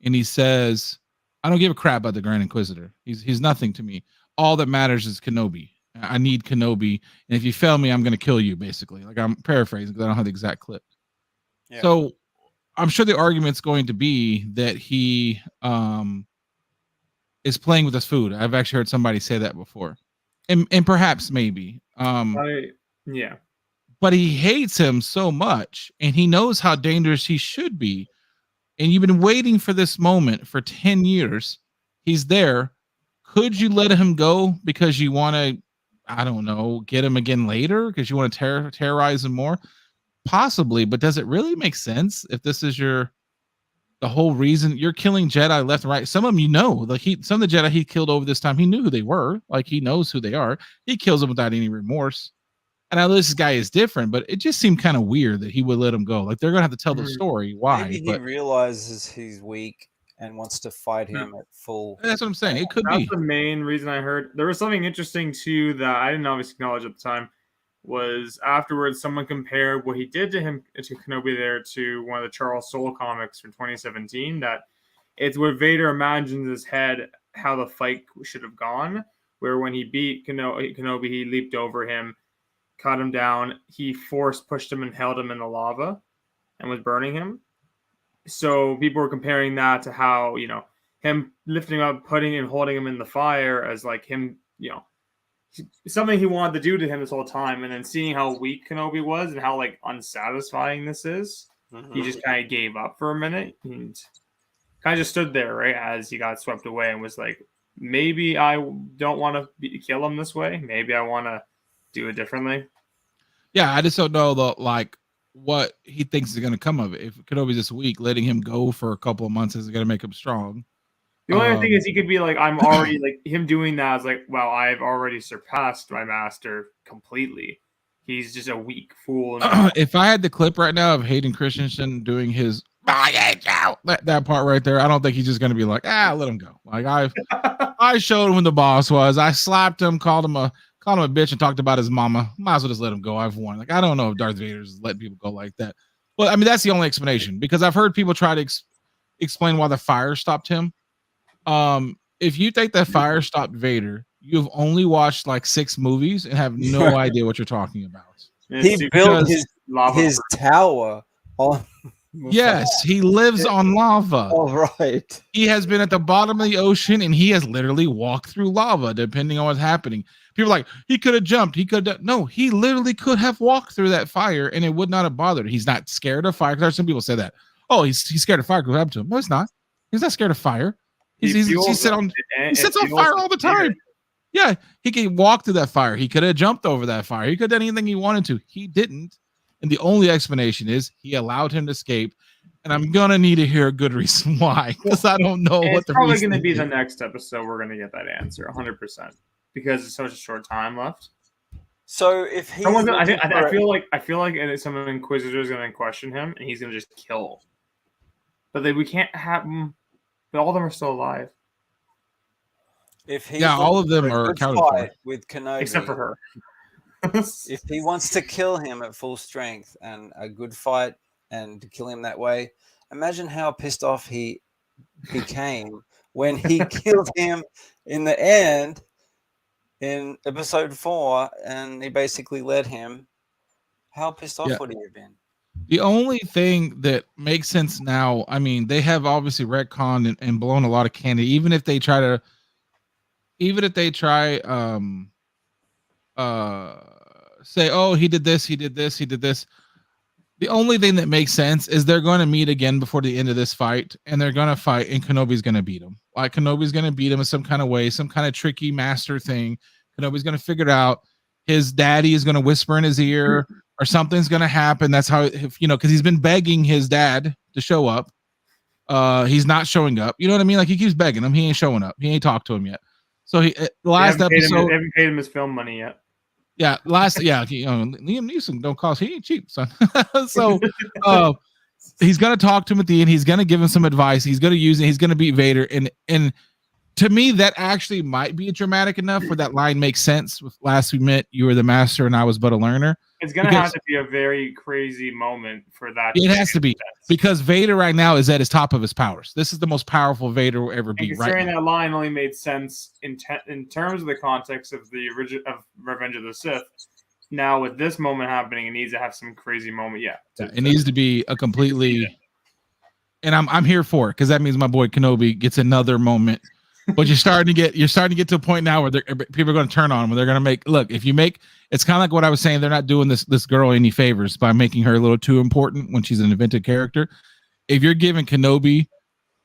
And he says, I don't give a crap about the Grand Inquisitor. He's nothing to me. All that matters is Kenobi. I need Kenobi. And if you fail me, I'm going to kill you, basically. Like, I'm paraphrasing because I don't have the exact clip. Yeah. So I'm sure the argument's going to be that he is playing with his food. I've actually heard somebody say that before. And perhaps maybe. Yeah. But he hates him so much, and he knows how dangerous he should be. And you've been waiting for this moment for 10 years. He's there. Could you let him go because you want to, I don't know, get him again later because you want to terrorize him more? Possibly, but does it really make sense if this is the whole reason you're killing Jedi left and right? Some of them, like some of the Jedi he killed over this time, he knew who they were. Like, he knows who they are. He kills them without any remorse. And I know this guy is different, but it just seemed kind of weird that he would let him go. Like, they're gonna have to tell the story why. Maybe he realizes he's weak and wants to fight him at full. That's what I'm saying. It could be. That's the main reason I heard. There was something interesting too that I didn't obviously acknowledge at the time. Was afterwards someone compared what he did to Kenobi there to one of the Charles Soule comics from 2017. That it's where Vader imagines in his head how the fight should have gone. Where when he beat Kenobi, he leaped over him, cut him down. He pushed him and held him in the lava and was burning him. So people were comparing that to how, him lifting up, putting and holding him in the fire as like him, something he wanted to do to him this whole time. And then seeing how weak Kenobi was and how like unsatisfying this is, he just kind of gave up for a minute and kind of just stood there, right, as he got swept away and was like, maybe I don't want to kill him this way. Maybe I want to do it differently. Yeah, I just don't know what he thinks is going to come of it. If Kenobi's this weak, letting him go for a couple of months isn't going to make him strong. The only thing is he could be like, I'm already like him doing that is like, well, I've already surpassed my master completely. He's just a weak fool. If I had the clip right now of Hayden Christensen doing his "I get out. That part right there. I don't think he's just gonna be like, let him go. Like I showed him who the boss was. I slapped him, called him a bitch, and talked about his mama. Might as well just let him go. I've won. Like I don't know if Darth Vader's letting people go like that. Well, I mean that's the only explanation because I've heard people try to explain why the fire stopped him. If you think that fire stopped Vader, you've only watched like 6 movies and have no idea what you're talking about. He built his tower on. Yes, he lives on lava. All right. He has been at the bottom of the ocean and he has literally walked through lava, depending on what's happening. People are like, he could have jumped. He could have. No, he literally could have walked through that fire and it would not have bothered. He's not scared of fire. Because some people say that. Oh, he's scared of fire. What happened to him? No, he's not. He's not scared of fire. He sits on fire all the time. Yeah, he can walk through that fire. He could have jumped over that fire. He could have done anything he wanted to. He didn't. And the only explanation is he allowed him to escape. And I'm going to need to hear a good reason why, because I don't know what the reason is. It's probably going to be the next episode. We're going to get that answer 100% because it's such a short time left. So if he, I feel like some inquisitor is going to question him and he's going to just kill. But we can't have him. But all of them are still alive. If he all of them are accounted for with Kenobi, except for her. If he wants to kill him at full strength and a good fight and to kill him that way, imagine how pissed off he became when he killed him in the end in episode 4 and he basically led him. How pissed off would he have been? The only thing that makes sense now, I mean, they have obviously retconned and blown a lot of candy, even if they try say, oh, he did this. The only thing that makes sense is they're going to meet again before the end of this fight, and they're going to fight, and Kenobi's going to beat him. Like Kenobi's going to beat him in some kind of way, some kind of tricky master thing. Kenobi's going to figure it out. His daddy is going to whisper in his ear, or something's going to happen. That's how, because he's been begging his dad to show up. He's not showing up. You know what I mean? Like he keeps begging him. He ain't showing up. He ain't talked to him yet. So the last episode, they haven't paid him his film money yet. Yeah, Liam Neeson don't cost. He ain't cheap, son. So he's gonna talk to him at the end. He's gonna give him some advice. He's gonna use it. He's gonna beat Vader. And to me, that actually might be dramatic enough where that line makes sense. With last we met, you were the master and I was but a learner. It's gonna have to be a very crazy moment for that. It has to be because Vader right now is at his top of his powers. This is the most powerful Vader will ever be. Considering that line only made sense in terms of the context of the original of Revenge of the Sith. Now with this moment happening, it needs to have some crazy moment. It needs to be a completely. And I'm here for it because that means my boy Kenobi gets another moment. But you're starting to get to a point now where people are going to turn on him. Where they're going to it's kind of like what I was saying. They're not doing this girl any favors by making her a little too important when she's an invented character. If you're giving Kenobi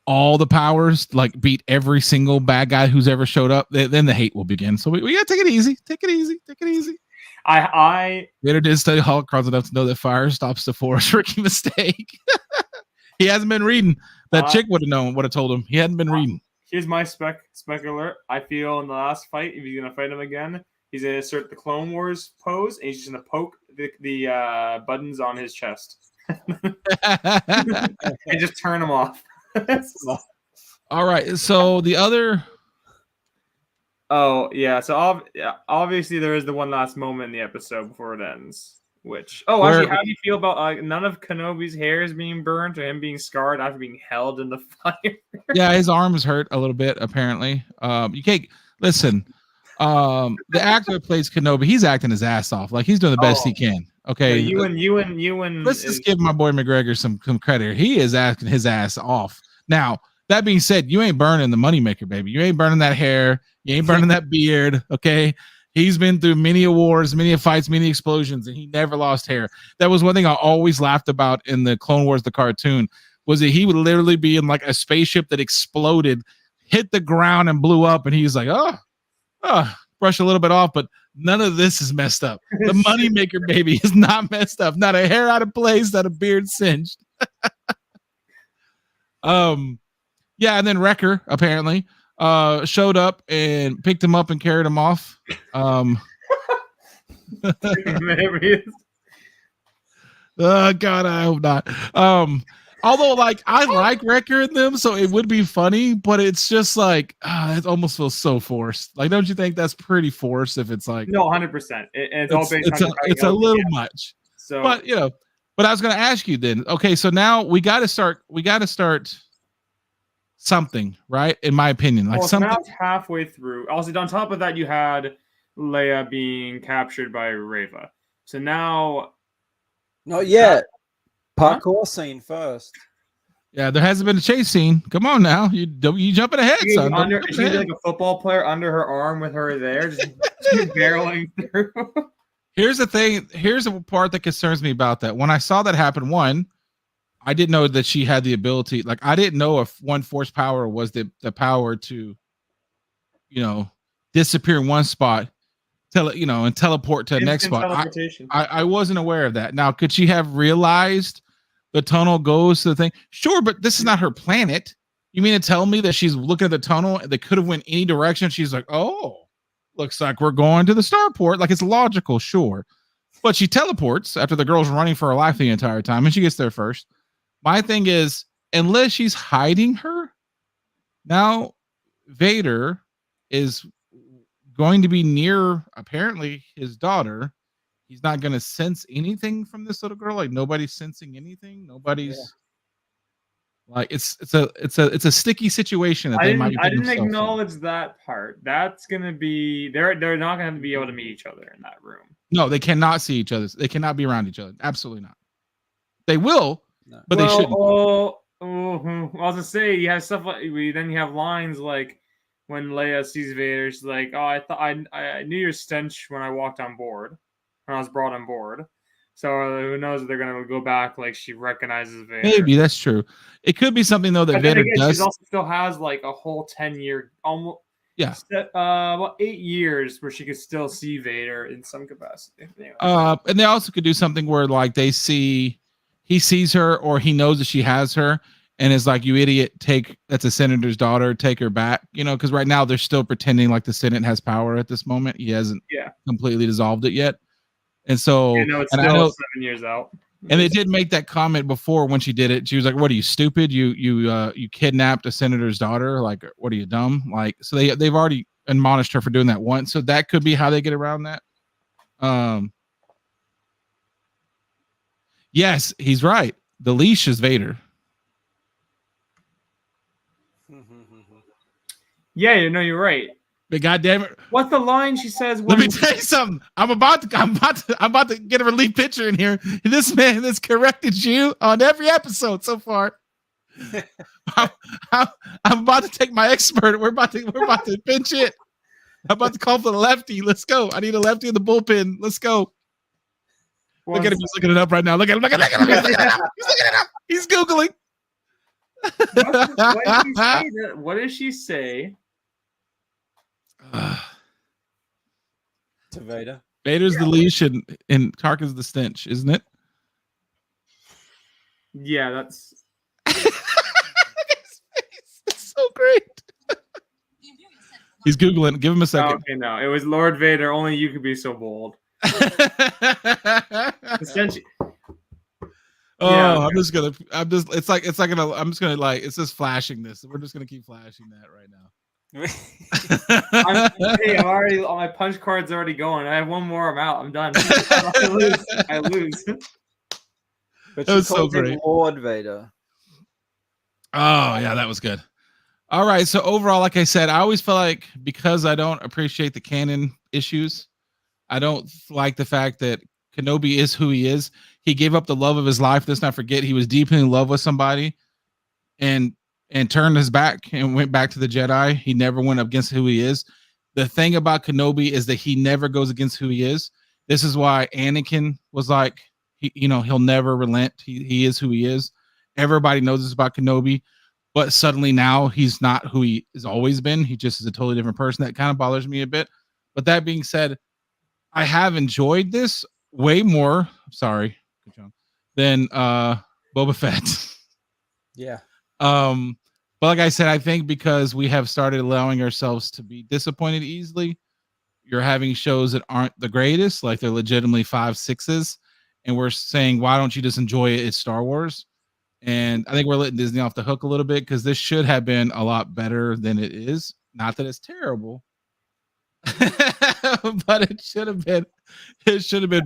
all the powers, like beat every single bad guy who's ever showed up, then the hate will begin. So we got to take it easy. Take it easy. Vader did study Holocrons enough to know that fire stops the Force. Rookie mistake. He hasn't been reading. That chick would have told him. He hadn't been reading. Here's my spec alert. I feel in the last fight, if he's gonna fight him again, he's gonna insert the Clone Wars pose, and he's just gonna poke the buttons on his chest, and just turn them off. All right. So the other. Oh yeah. So obviously there is the one last moment in the episode before it ends. Actually, how do you feel about none of Kenobi's hair is being burned or him being scarred after being held in the fire? Yeah, his arm is hurt a little bit, apparently. You can't listen. The actor that plays Kenobi, he's acting his ass off. Like he's doing the best he can. Okay. Ewan. Let's just give my boy McGregor some credit. He is acting his ass off. Now, that being said, you ain't burning the moneymaker, baby. You ain't burning that hair. You ain't burning that beard. Okay. He's been through many awards, many fights, many explosions, and he never lost hair. That was one thing I always laughed about in the Clone Wars, the cartoon, was that he would literally be in like a spaceship that exploded, hit the ground and blew up, and he's like, brush a little bit off, but none of this is messed up. The moneymaker baby is not messed up. Not a hair out of place, not a beard singed. And then Wrecker apparently showed up and picked him up and carried him off. God, I hope not. Although, like, I like Wrecker in them, so it would be funny, but it's just like it almost feels so forced. Like, don't you think that's pretty forced? If it's like, No, 100%. It's all based on it's a little much. So, But but I was going to ask you then. Okay, so now we got to start. We got to start something, right? In my opinion, like something. Now it's halfway through. Also, on top of that, you had Leia being captured by Reva. So now, Not yet. Parkour scene first. Yeah, there hasn't been a chase scene. Come on now, you jumping ahead, son. Is she like a football player under her arm with her there, just barreling through? Here's the thing. Here's the part that concerns me about that. When I saw that happen, one, I didn't know that she had the ability. Like, I didn't know if one force power was the power to, disappear in one spot, and teleport to the next spot. I wasn't aware of that. Now, could she have realized the tunnel goes to the thing? Sure, but this is not her planet. You mean to tell me that she's looking at the tunnel and they could have went any direction? She's like, oh, looks like we're going to the starport. Like, it's logical, sure. But she teleports after the girl's running for her life the entire time, and she gets there first. My thing is, unless she's hiding her, now Vader is going to be near, apparently, his daughter. He's not going to sense anything from this little girl. Like, nobody's sensing anything. Nobody's like, it's a sticky situation that I didn't acknowledge that part. That's gonna be they're not gonna be able to meet each other in that room. No, they cannot see each other. They cannot be around each other. Absolutely not. They will, but they shouldn't. I was gonna say, you have stuff like then you have lines like when Leia sees Vader, she's like, "Oh, I knew your stench when I walked on board, when I was brought on board." So who knows if they're gonna go back? Like, she recognizes Vader. Maybe that's true. It could be something though that Vader does. She also still has like a whole 10-year, almost 8 years where she could still see Vader in some capacity. Anyway. And they also could do something where like he sees her, or he knows that she has her, and is like, "You idiot! That's a senator's daughter. Take her back." Because right now they're still pretending like the Senate has power at this moment. He hasn't completely dissolved it yet. And so, it's still 7 years out. And they did make that comment before when she did it. She was like, "What are you, stupid? You kidnapped a senator's daughter? Like, what are you, dumb?" Like, so they've already admonished her for doing that once. So that could be how they get around that. Yes, he's right. The leash is Vader. Yeah, you're right. But goddamn it, what's the line she says? Let me tell you something. I'm about to get a relief picture in here. This man has corrected you on every episode so far. I'm about to take my expert. We're about to pinch it. I'm about to call for the lefty. Let's go. I need a lefty in the bullpen. Let's go. Look at him. He's looking it up right now. Look at him. Look at him. He's looking it up. He's Googling. What does she say? To Vader. Vader's the leash and Tarkin's the stench, isn't it? Yeah, that's it's so great. He's Googling. Give him a second. Okay, no, it was Lord Vader. Only you could be so bold. Essentially. I'm just just flashing this. We're just gonna keep flashing that right now. I'm already, my punch card's already going. I have one more. I'm out. I'm done. I lose. But that was so great. Lord Vader. Oh yeah, that was good. All right. So overall, like I said, I always feel like, because I don't appreciate the canon issues, I don't like the fact that Kenobi is who he is. He gave up the love of his life. Let's not forget, he was deeply in love with somebody, and turned his back and went back to the Jedi. He never went against who he is. The thing about Kenobi is that he never goes against who he is. This is why Anakin was like, he'll never relent. He is who he is. Everybody knows this about Kenobi, but suddenly now he's not who he has always been. He just is a totally different person. That kind of bothers me a bit. But that being said, I have enjoyed this way more. Sorry, than Boba Fett. Yeah. But like I said, I think because we have started allowing ourselves to be disappointed easily, you're having shows that aren't the greatest, like they're legitimately 5, 6s, and we're saying, why don't you just enjoy it? It's Star Wars. And I think we're letting Disney off the hook a little bit because this should have been a lot better than it is. Not that it's terrible, but it should have been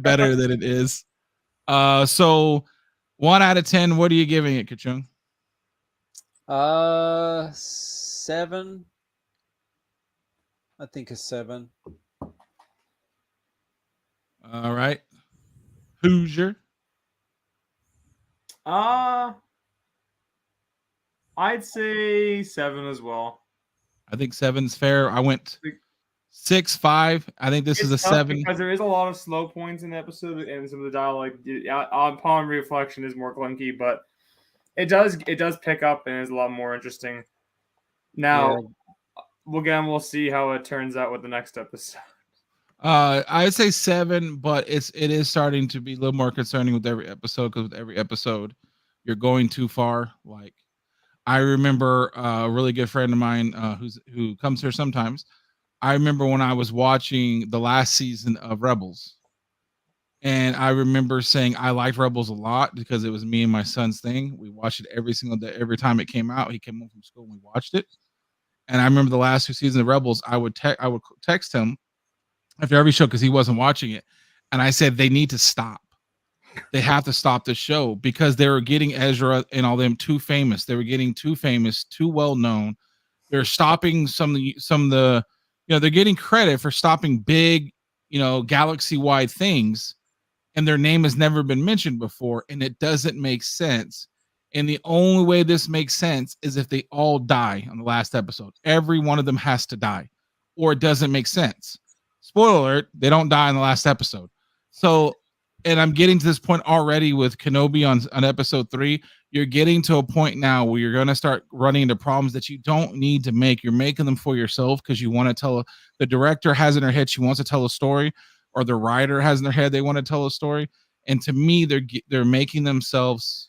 better than it is. So 1 out of 10, what are you giving it, Kachung? 7. I think a 7. All right. Hoosier. I'd say 7 as well. I think 7's fair. I went 6.5. I think this is a 7 because there is a lot of slow points in the episode, and some of the dialogue upon reflection is more clunky, but it does pick up and is a lot more interesting. Now, we'll see how it turns out with the next episode. I'd say 7, but it is starting to be a little more concerning with every episode, because with every episode you're going too far. Like, I remember a really good friend of mine who comes here sometimes. I remember when I was watching the last season of Rebels, and I remember saying I liked Rebels a lot because it was me and my son's thing. We watched it every single day. Every time it came out, he came home from school and we watched it. And I remember the last 2 seasons of Rebels, I would text him after every show because he wasn't watching it, and I said they need to stop. They have to stop the show because they were getting Ezra and all them too famous. They were getting too famous, too well known. They're stopping some of the they're getting credit for stopping big, galaxy wide things, and their name has never been mentioned before, and it doesn't make sense. And the only way this makes sense is if they all die on the last episode. Every one of them has to die, or it doesn't make sense. Spoiler alert, they don't die in the last episode. So, and I'm getting to this point already with Kenobi on episode 3. You're getting to a point now where you're going to start running into problems that you don't need to make. You're making them for yourself because you want to tell. The director has in her head she wants to tell a story, or the writer has in their head they want to tell a story. And to me, they're making themselves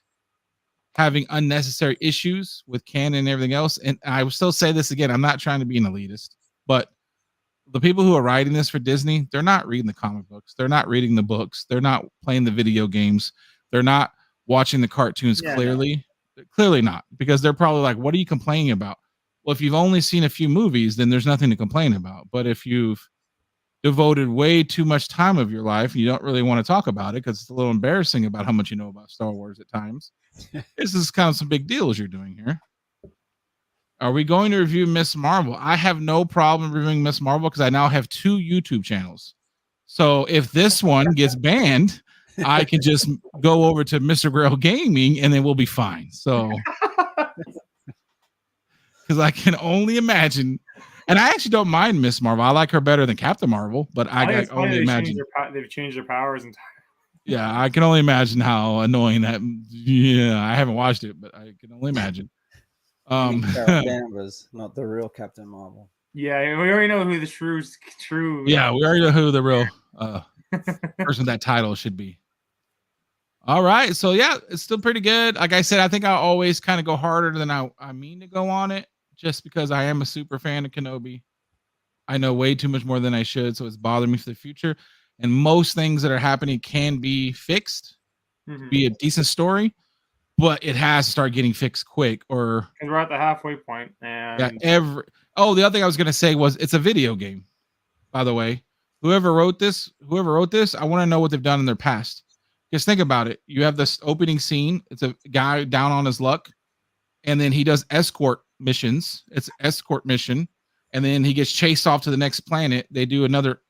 having unnecessary issues with canon and everything else. And I will still say this again, I'm not trying to be an elitist, but the people who are writing this for Disney, they're not reading the comic books. They're not reading the books. They're not playing the video games. They're not watching the cartoons. Clearly not, because they're probably like, what are you complaining about? Well, if you've only seen a few movies, then there's nothing to complain about. But if you've devoted way too much time of your life, you don't really want to talk about it because it's a little embarrassing about how much you know about Star Wars at times. This is kind of some big deals you're doing here. Are we going to review Miss Marvel? I have no problem reviewing Miss Marvel because I now have 2 YouTube channels. So if this one gets banned, I can just go over to MrGarrell Gaming and then we'll be fine. So, because I can only imagine, and I actually don't mind Miss Marvel. I like her better than Captain Marvel, but I only imagine they've changed their powers entirely. Yeah, I can only imagine how annoying that. Yeah, I haven't watched it, but I can only imagine. Carol Danvers, not the real Captain Marvel. Yeah, we already know who the true. Yeah, we already know who the real person with that title should be. All right, so yeah, it's still pretty good. Like I said, I think I always kind of go harder than I mean to go on it, just because I am a super fan of Kenobi. I know way too much more than I should, so it's bothering me for the future. And most things that are happening can be fixed, be a decent story, but it has to start getting fixed quick, or because we're at the halfway point. And the other thing I was gonna say was it's a video game. By the way, whoever wrote this, I want to know what they've done in their past. Just think about it. You have this opening scene. It's a guy down on his luck, and then he does escort missions. It's an escort mission, and then he gets chased off to the next planet. They do another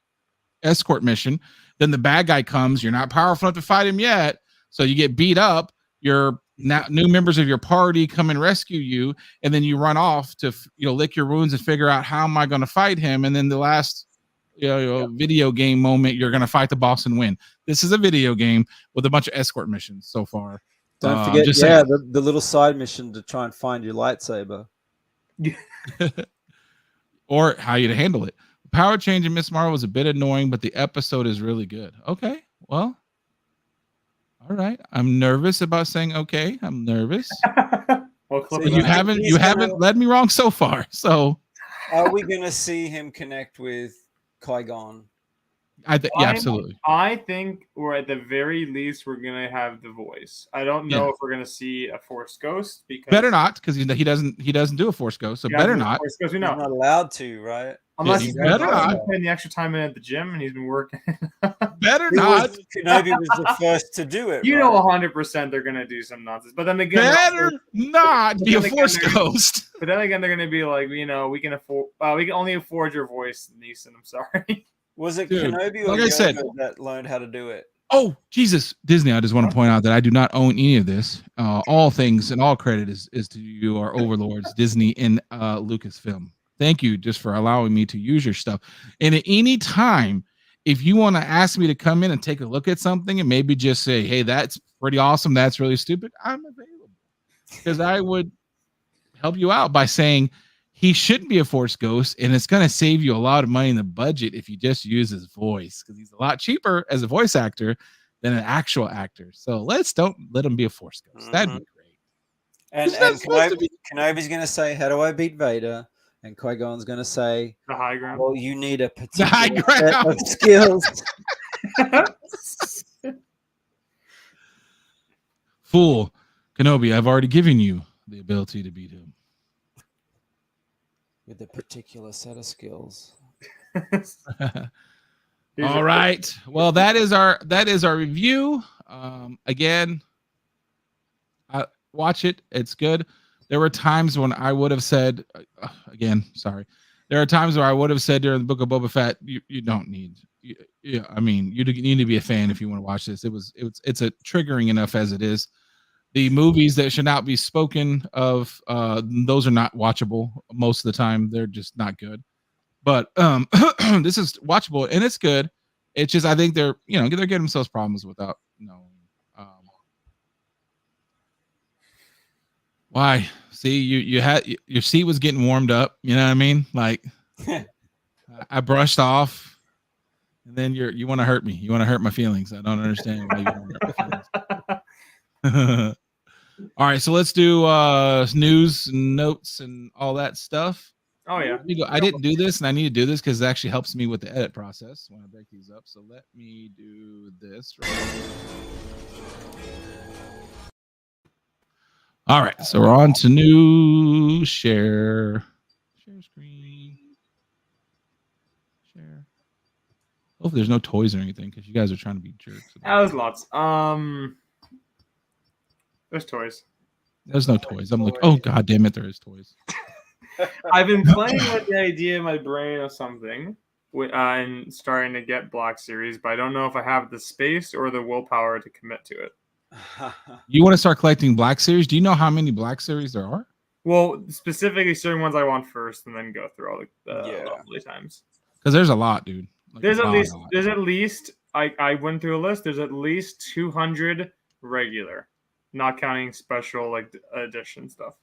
escort mission. Then the bad guy comes. You're not powerful enough to fight him yet, so you get beat up. Your new members of your party come and rescue you, and then you run off to lick your wounds and figure out how am I going to fight him. And then the last video game moment, you're going to fight the boss and win. This is a video game with a bunch of escort missions so far. Don't forget, the little side mission to try and find your lightsaber. Or how you to handle it. Power change in Miss Marvel was a bit annoying, but the episode is really good. Okay, well, all right. I'm nervous about saying okay. I'm nervous. So you haven't led me wrong so far. So are we going to see him connect with Qui-Gon? Yeah, absolutely. I think we're at the very least we're gonna have the voice. I don't know Yeah. if we're gonna see a Force Ghost because Better not, because he doesn't do a Force Ghost, so he better hasn't been not. Force Ghost, we He's know. not allowed to, right? Unless you he's better not. putting the extra time in at the gym and he's been working. Better not. Kenobi was the first to do it. You right? know 100% they're gonna do some nonsense. But then again, Better not be a then again, Force they're- Ghost. but then again, they're gonna be like, we can afford. We can only afford your voice, Neeson. I'm sorry. Was it Dude, Kenobi or like I said- Yoda that learned how to do it? Oh, Jesus. Disney, I just want to point out that I do not own any of this. All things and all credit is to you, our overlords, Disney and Lucasfilm. Thank you just for allowing me to use your stuff. And at any time, if you want to ask me to come in and take a look at something and maybe just say, hey, that's pretty awesome, that's really stupid, I'm available. Because I would help you out by saying he shouldn't be a Force Ghost, and it's going to save you a lot of money in the budget if you just use his voice, because he's a lot cheaper as a voice actor than an actual actor. So don't let him be a Force Ghost. That'd be great. And It's not supposed to be- Kenobi's going to say, "How do I beat Vader?" And Qui-Gon's going to say, The high ground. "Well, you need a The high particular set ground. of skills." Fool, Kenobi, I've already given you the ability to beat him. With a particular set of skills. All right. Well, that is our review. Again, watch it. It's good. There were times when I would have said, again, sorry. There are times where I would have said during the Book of Boba Fett, you don't need. Yeah, I mean, you need to be a fan if you want to watch this. It's a triggering enough as it is. The movies that should not be spoken of, those are not watchable most of the time. They're just not good. But this is watchable and it's good. It's just I think they're getting themselves problems without knowing. Why? See, you had your seat was getting warmed up. You know what I mean? Like I brushed off, and then you want to hurt me. You want to hurt my feelings. I don't understand why you want to hurt my feelings. All right, so let's do news and notes and all that stuff. Oh yeah. Let me go. I didn't do this, and I need to do this because it actually helps me with the edit process when I break these up. So let me do this. All right, so we're on to new share screen. Share. Hopefully, there's no toys or anything because you guys are trying to be jerks. That was lots. There's toys. There's no toys. I'm like, oh god damn it, there is toys. I've been playing with the idea in my brain of something, and starting to get Black Series, but I don't know if I have the space or the willpower to commit to it. You want to start collecting Black Series? Do you know how many Black Series there are? Well, specifically certain ones I want first, and then go through all the lovely times. Because there's a lot, dude. Like, There's at least I went through a list. There's at least 200 regular, not counting special like edition stuff.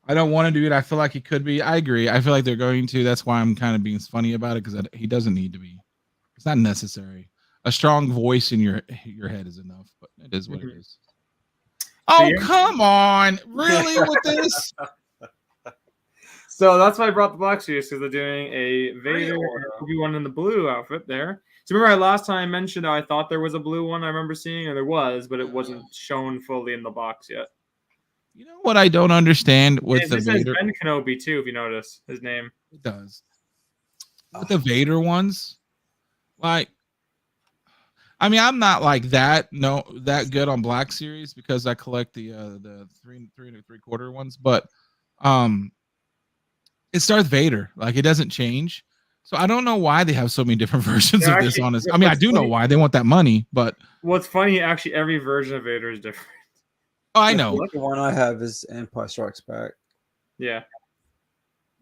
I don't want to do it. I feel like it could be. I agree. I feel like they're going to. That's why I'm kind of being funny about it because he doesn't need to be. It's not necessary. A strong voice in your head is enough, but it is what it is. Oh, come on. Really with this? So that's why I brought the Black Series, because they're doing a Vader and Obi-Wan in the blue outfit there. So remember last time I mentioned how I thought there was a blue one I remember seeing, or there was, but it wasn't shown fully in the box yet. You know what I don't understand with the Vader? Ben Kenobi too, if you notice his name. It does. With the Vader ones, like, I mean, I'm not like that good on Black Series because I collect the 3 3/4 ones, but it's Darth Vader. Like, it doesn't change. So I don't know why they have so many different versions of this on this. I mean, I do know why. They want that money, but what's funny, actually, every version of Vader is different. Oh, I know. The one I have is Empire Strikes Back. Yeah.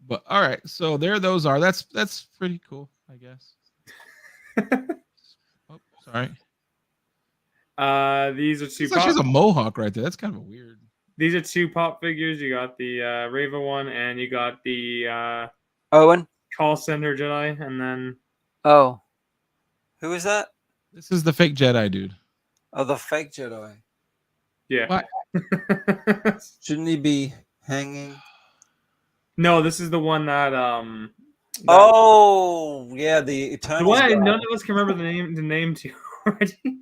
But all right, so there those are. That's pretty cool, I guess. Oh, sorry. These are two. It's like she has a mohawk right there. That's kind of weird. These are two pop figures. You got the Reva one, and you got the Owen Call Center Jedi, and then who is that? This is the fake Jedi dude. Oh, the fake Jedi. Yeah. What? Shouldn't he be hanging? No, this is the one that Oh, yeah, the the Eternals one guy. none of us can remember the name to already.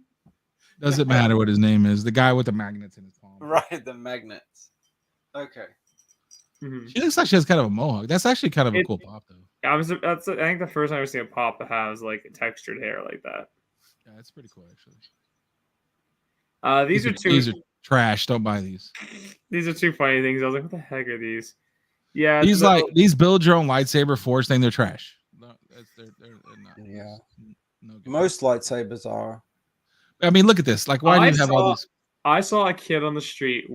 Doesn't matter what his name is. The guy with the magnets in his palm. Right, the magnets. Okay. Mhm. She looks like she has kind of a mohawk. That's actually kind of a cool pop, though. I think the first time I've seen a pop that has like textured hair like that. Yeah, that's pretty cool, actually. These are trash. Don't buy these. These are two funny things. I was like, what the heck are these? Yeah, These build your own lightsaber forge thing. They're trash. No, they're not. Yeah. No good. Most lightsabers are. I mean, look at this. Like, why do you have all these? I saw a kid on the street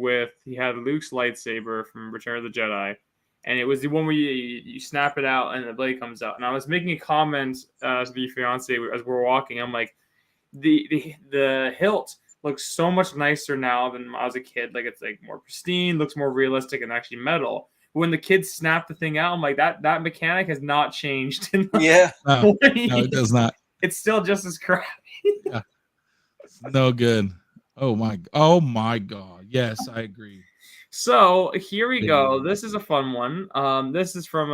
he had Luke's lightsaber from Return of the Jedi, and it was the one where you snap it out and the blade comes out. And I was making a comment to the fiance as we're walking. I'm like, the hilt looks so much nicer now than when I was a kid. Like, it's like more pristine, looks more realistic, and actually metal. When the kids snap the thing out, I'm like, that mechanic has not changed. Yeah. No, it does not. It's still just as crappy. Yeah. No good. Oh my god. Yes, I agree. So here we go. This is a fun one. This is from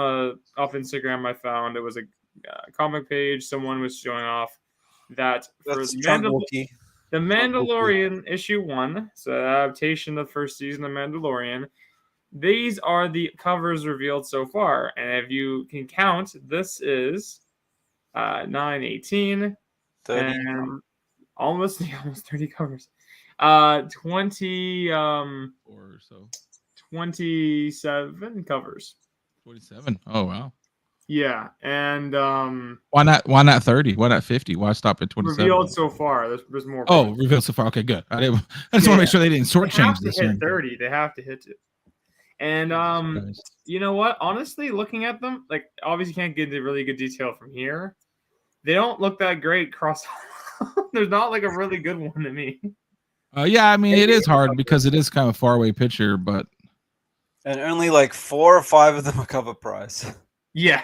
off Instagram. I found it was a comic page. Someone was showing off that for the Mandalorian issue 1, so adaptation of the first season of Mandalorian. These are the covers revealed so far, and if you can count, this is 9, 18, 30. and almost 30 covers. 20 or so. 27 covers. 27. Oh wow. Yeah, and why not 30? Why not 50? Why stop at 27? Revealed so far. There's more. Oh, revealed so far. Okay, good. I just want to make sure they didn't shortchange this. Hit 30. They have to hit it. And you know what? Honestly, looking at them, like obviously you can't get the really good detail from here. They don't look that great cross. There's not like a really good one to me. Yeah, I mean it is hard because it is kind of a faraway picture, but and only like 4 or 5 of them are cover price. Yeah,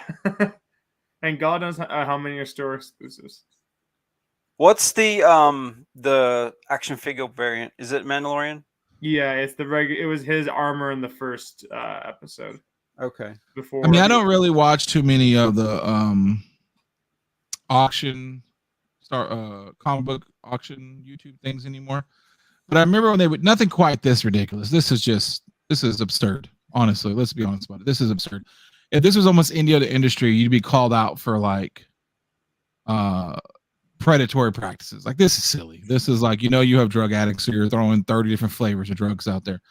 and God knows how many are store exclusives. What's the action figure variant? Is it Mandalorian? Yeah, it's the regular. It was his armor in the first episode. Okay. Before I mean, I don't really watch too many of the auction comic book auction YouTube things anymore. But I remember when they would nothing quite this ridiculous. This is absurd. Honestly, let's be honest about it. This is absurd. If this was almost any other industry, you'd be called out for like predatory practices. Like, this is silly. This is like, you have drug addicts, so you're throwing 30 different flavors of drugs out there.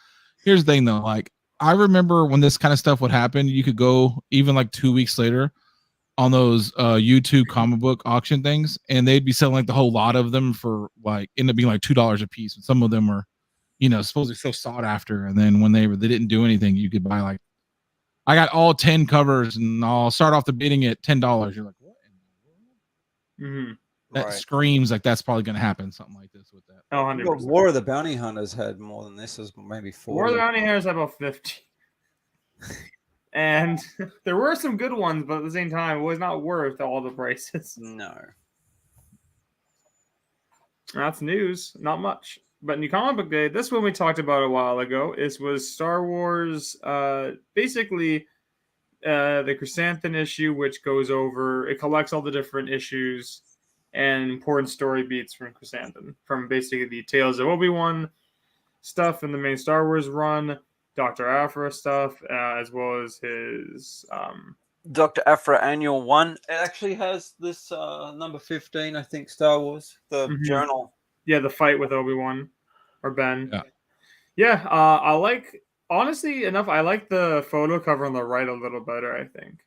Here's the thing though, like I remember when this kind of stuff would happen, you could go even like 2 weeks later on those YouTube comic book auction things, and they'd be selling like the whole lot of them for like end up being like $2 a piece. And some of them were, supposedly so sought after. And then when they didn't do anything, you could buy like, I got all 10 covers and I'll start off the bidding at $10. You're like, what in the world? Mm-hmm. That screams like that's probably going to happen. Something like this with that. Oh, 100%. War of the Bounty Hunters had more than this. Was maybe 40. War of the Bounty Hunters had about 50. And there were some good ones, but at the same time, it was not worth all the prices. No. That's news. Not much. But New Comic Book Day, this one we talked about a while ago. Was Star Wars, basically the Chrysanthemum issue, which goes over, it collects all the different issues and important story beats from Chrysanthemum, from basically the Tales of Obi-Wan stuff in the main Star Wars run, Dr. Aphra stuff, as well as his Dr. Aphra Annual 1. It actually has this number 15, I think, Star Wars, the journal. Yeah, the fight with Obi-Wan or Ben. Yeah, I like, honestly enough, I like the photo cover on the right a little better, I think.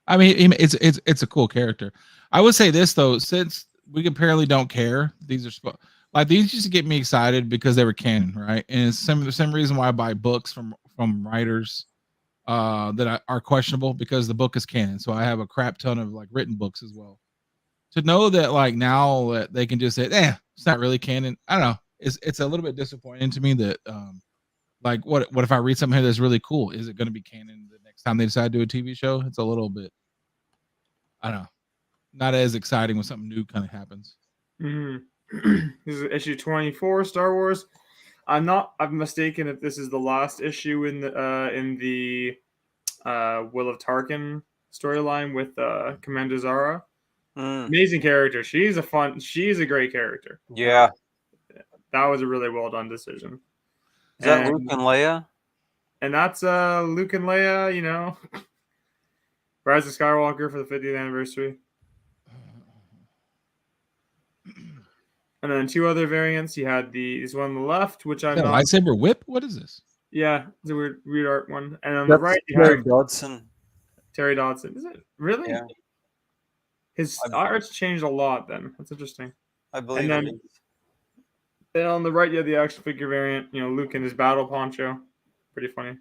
I mean, it's a cool character. I would say this though, since we apparently don't care, these are like these used to get me excited because they were canon, right? And it's the same reason why I buy books from writers that are questionable, because the book is canon. So I have a crap ton of like written books as well. To know that like now that they can just say, it's not really canon. I don't know. It's a little bit disappointing to me that like what if I read something here that's really cool? Is it going to be canon the next time they decide to do a TV show? It's a little bit, I don't know, not as exciting when something new kind of happens. Mm-hmm. This is issue 24, Star Wars. I'm mistaken if this is the last issue in the Will of Tarkin storyline with Commander Zara. Mm, Amazing character. She's a great character. yeah. That was a really well done decision. Is that And- Luke and Leia? And that's Luke and Leia, you know, Rise of Skywalker for the 50th anniversary. And then 2 other variants. You had this one on the left, which I'm Is that a not. lightsaber whip? What is this? Yeah, it's a weird art one. And on the That's right, you Terry have Dodson. Terry Dodson. Is it really? Yeah. His art's changed a lot. Then that's interesting. I believe And then- it is. Then on the right, you have the action figure variant. You know, Luke in his battle poncho. Pretty funny.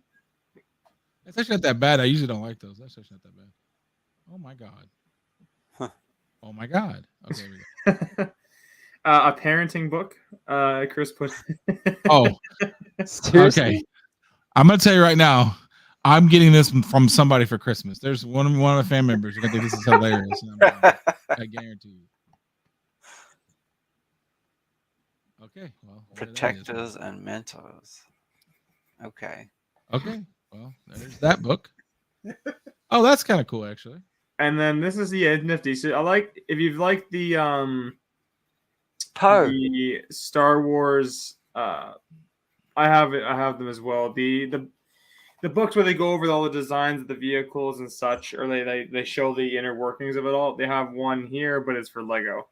It's actually not that bad. I usually don't like those. That's actually not that bad. Oh my god. Huh. Oh my god. Okay. Here we go. A parenting book. Chris put. Oh, Seriously? okay. I'm gonna tell you right now. I'm getting this from somebody for Christmas. There's one of my fan members who think this is hilarious. And I guarantee you. Okay. Well, there that is. Protectors and mentors. Okay. Okay. Well, there's that book. Oh, that's kind of cool, actually. And then this is it's nifty. So I like if you've liked the Poe. the Star Wars. I have them as well. The books where they go over all the designs of the vehicles and such, or they show the inner workings of it all. They have one here, but it's for Lego.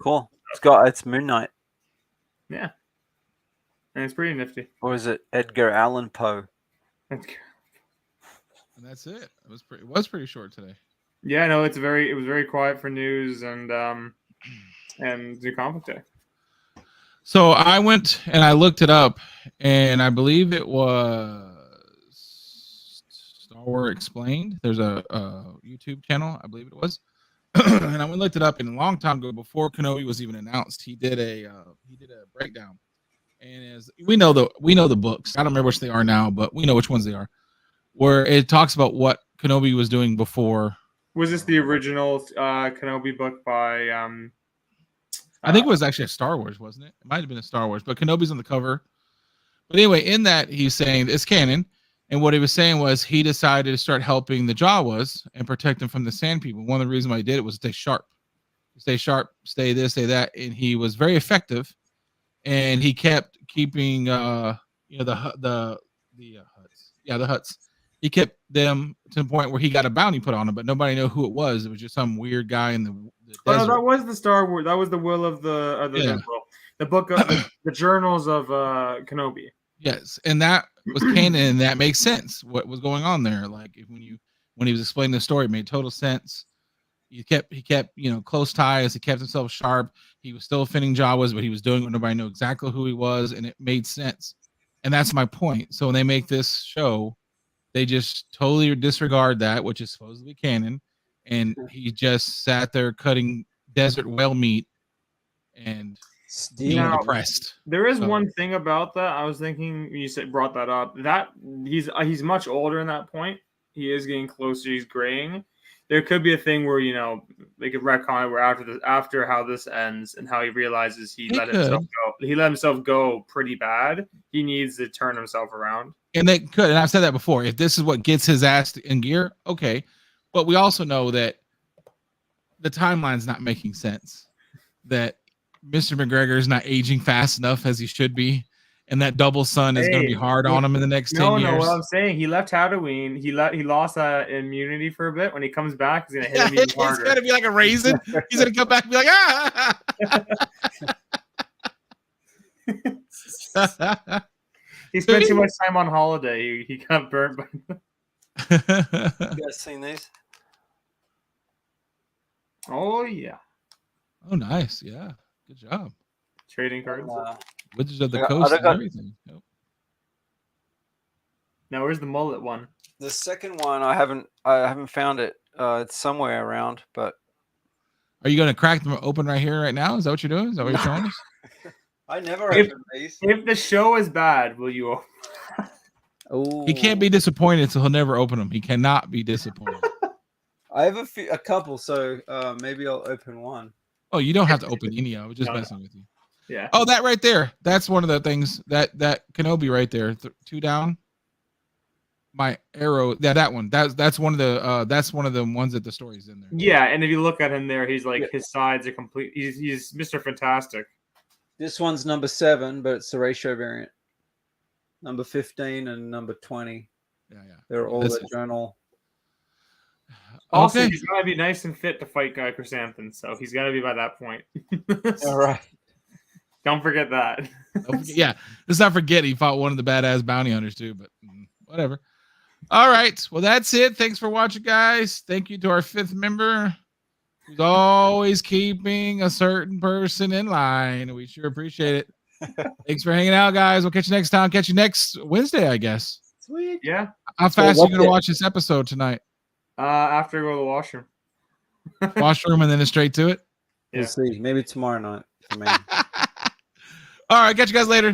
Cool. It's Moon Knight. Yeah, and it's pretty nifty. Or is it Edgar Allan Poe? And that's it. It was pretty short today. Yeah, no, it was very quiet for news and New Comic Day. So I went and I looked it up, and I believe it was Star Wars Explained. There's a YouTube channel, I believe it was, and I went and looked it up. And a long time ago, before Kenobi was even announced, he did a breakdown. And as we know the books, I don't remember which they are now, but we know which ones they are, where it talks about what Kenobi was doing before. Was this the original Kenobi book by? I think it was actually a Star Wars, wasn't it? It might have been a Star Wars, but Kenobi's on the cover. But anyway, in that he's saying it's canon, and what he was saying was he decided to start helping the Jawas and protect them from the Sand People. One of the reasons why he did it was to stay sharp, stay this, stay that, and he was very effective. And he kept keeping, the huts. He kept them to the point where he got a bounty put on him, but nobody knew who it was. It was just some weird guy in the Oh, desert. no, that was the Star Wars. That was the will of the book of the journals of Kenobi. Yes, and that was canon, and that makes sense. What was going on there? Like when he was explaining the story, it made total sense. He kept close ties. He kept himself sharp. He was still fitting Jawas, but he was doing it when nobody knew exactly who he was, and it made sense. And that's my point. So when they make this show, they just totally disregard that, which is supposedly canon, and he just sat there cutting desert whale meat and being Now, depressed. There is So- one thing about that. I was thinking when you brought that up. That he's much older in that point. He is getting closer. He's graying. There could be a thing where they could retcon it where after how this ends and how he realizes he let himself go. He let himself go pretty bad. He needs to turn himself around. And they could, and I've said that before. If this is what gets his ass in gear, okay. But we also know that the timeline's not making sense. That Mr. McGregor is not aging fast enough as he should be, and that double sun is going to be hard on him in the next 10 years. No, what I'm saying, he left Tatooine. He lost immunity for a bit. When he comes back, he's gonna hit him even It's harder. going to be like a raisin. He's going to come back and be like, ah. He spent too much time on holiday. He got burnt by. You guys seen these? Oh yeah, Oh, nice. Yeah. Good job. trading cards. Wizards of the I Coast and got- everything. Yep. Now where's the mullet one? The second one, I haven't found it. It's somewhere around, but Are you going to crack them open right here, right now? Is that what you're doing? Is that what you're showing us? I never If- open these. If the show is bad, will you? Oh, He can't be disappointed, so he'll never open them. He cannot be disappointed. I have a couple, so maybe I'll open one. Oh, you don't have to open any. I was just No, no. messing with you. Yeah. Oh, that right there. That's one of the things that Kenobi right there. 2 down. my arrow. Yeah, that one. That's one of the ones that the story's in there. Yeah, and if you look at him there, he's like his sides are complete. He's Mr. Fantastic. This one's number 7, but it's the ratio variant. Number 15 and number 20. Yeah. They're all the journal. Also, Okay. he's gotta be nice and fit to fight Guy Chrysanthemum, so he's gotta be by that point. All right. Don't forget that. Yeah, let's not forget he fought one of the badass bounty hunters too, but whatever. All right, well that's it. Thanks for watching, guys. Thank you to our 5th member who's always keeping a certain person in line. We sure appreciate it. Thanks for hanging out, guys. We'll catch you next time. Catch you next Wednesday, I guess. Sweet. Yeah. How fast are you gonna watch this episode tonight? After I go to the washroom. Washroom and then straight to it. We'll see. Maybe tomorrow night for me. All right, catch you guys later.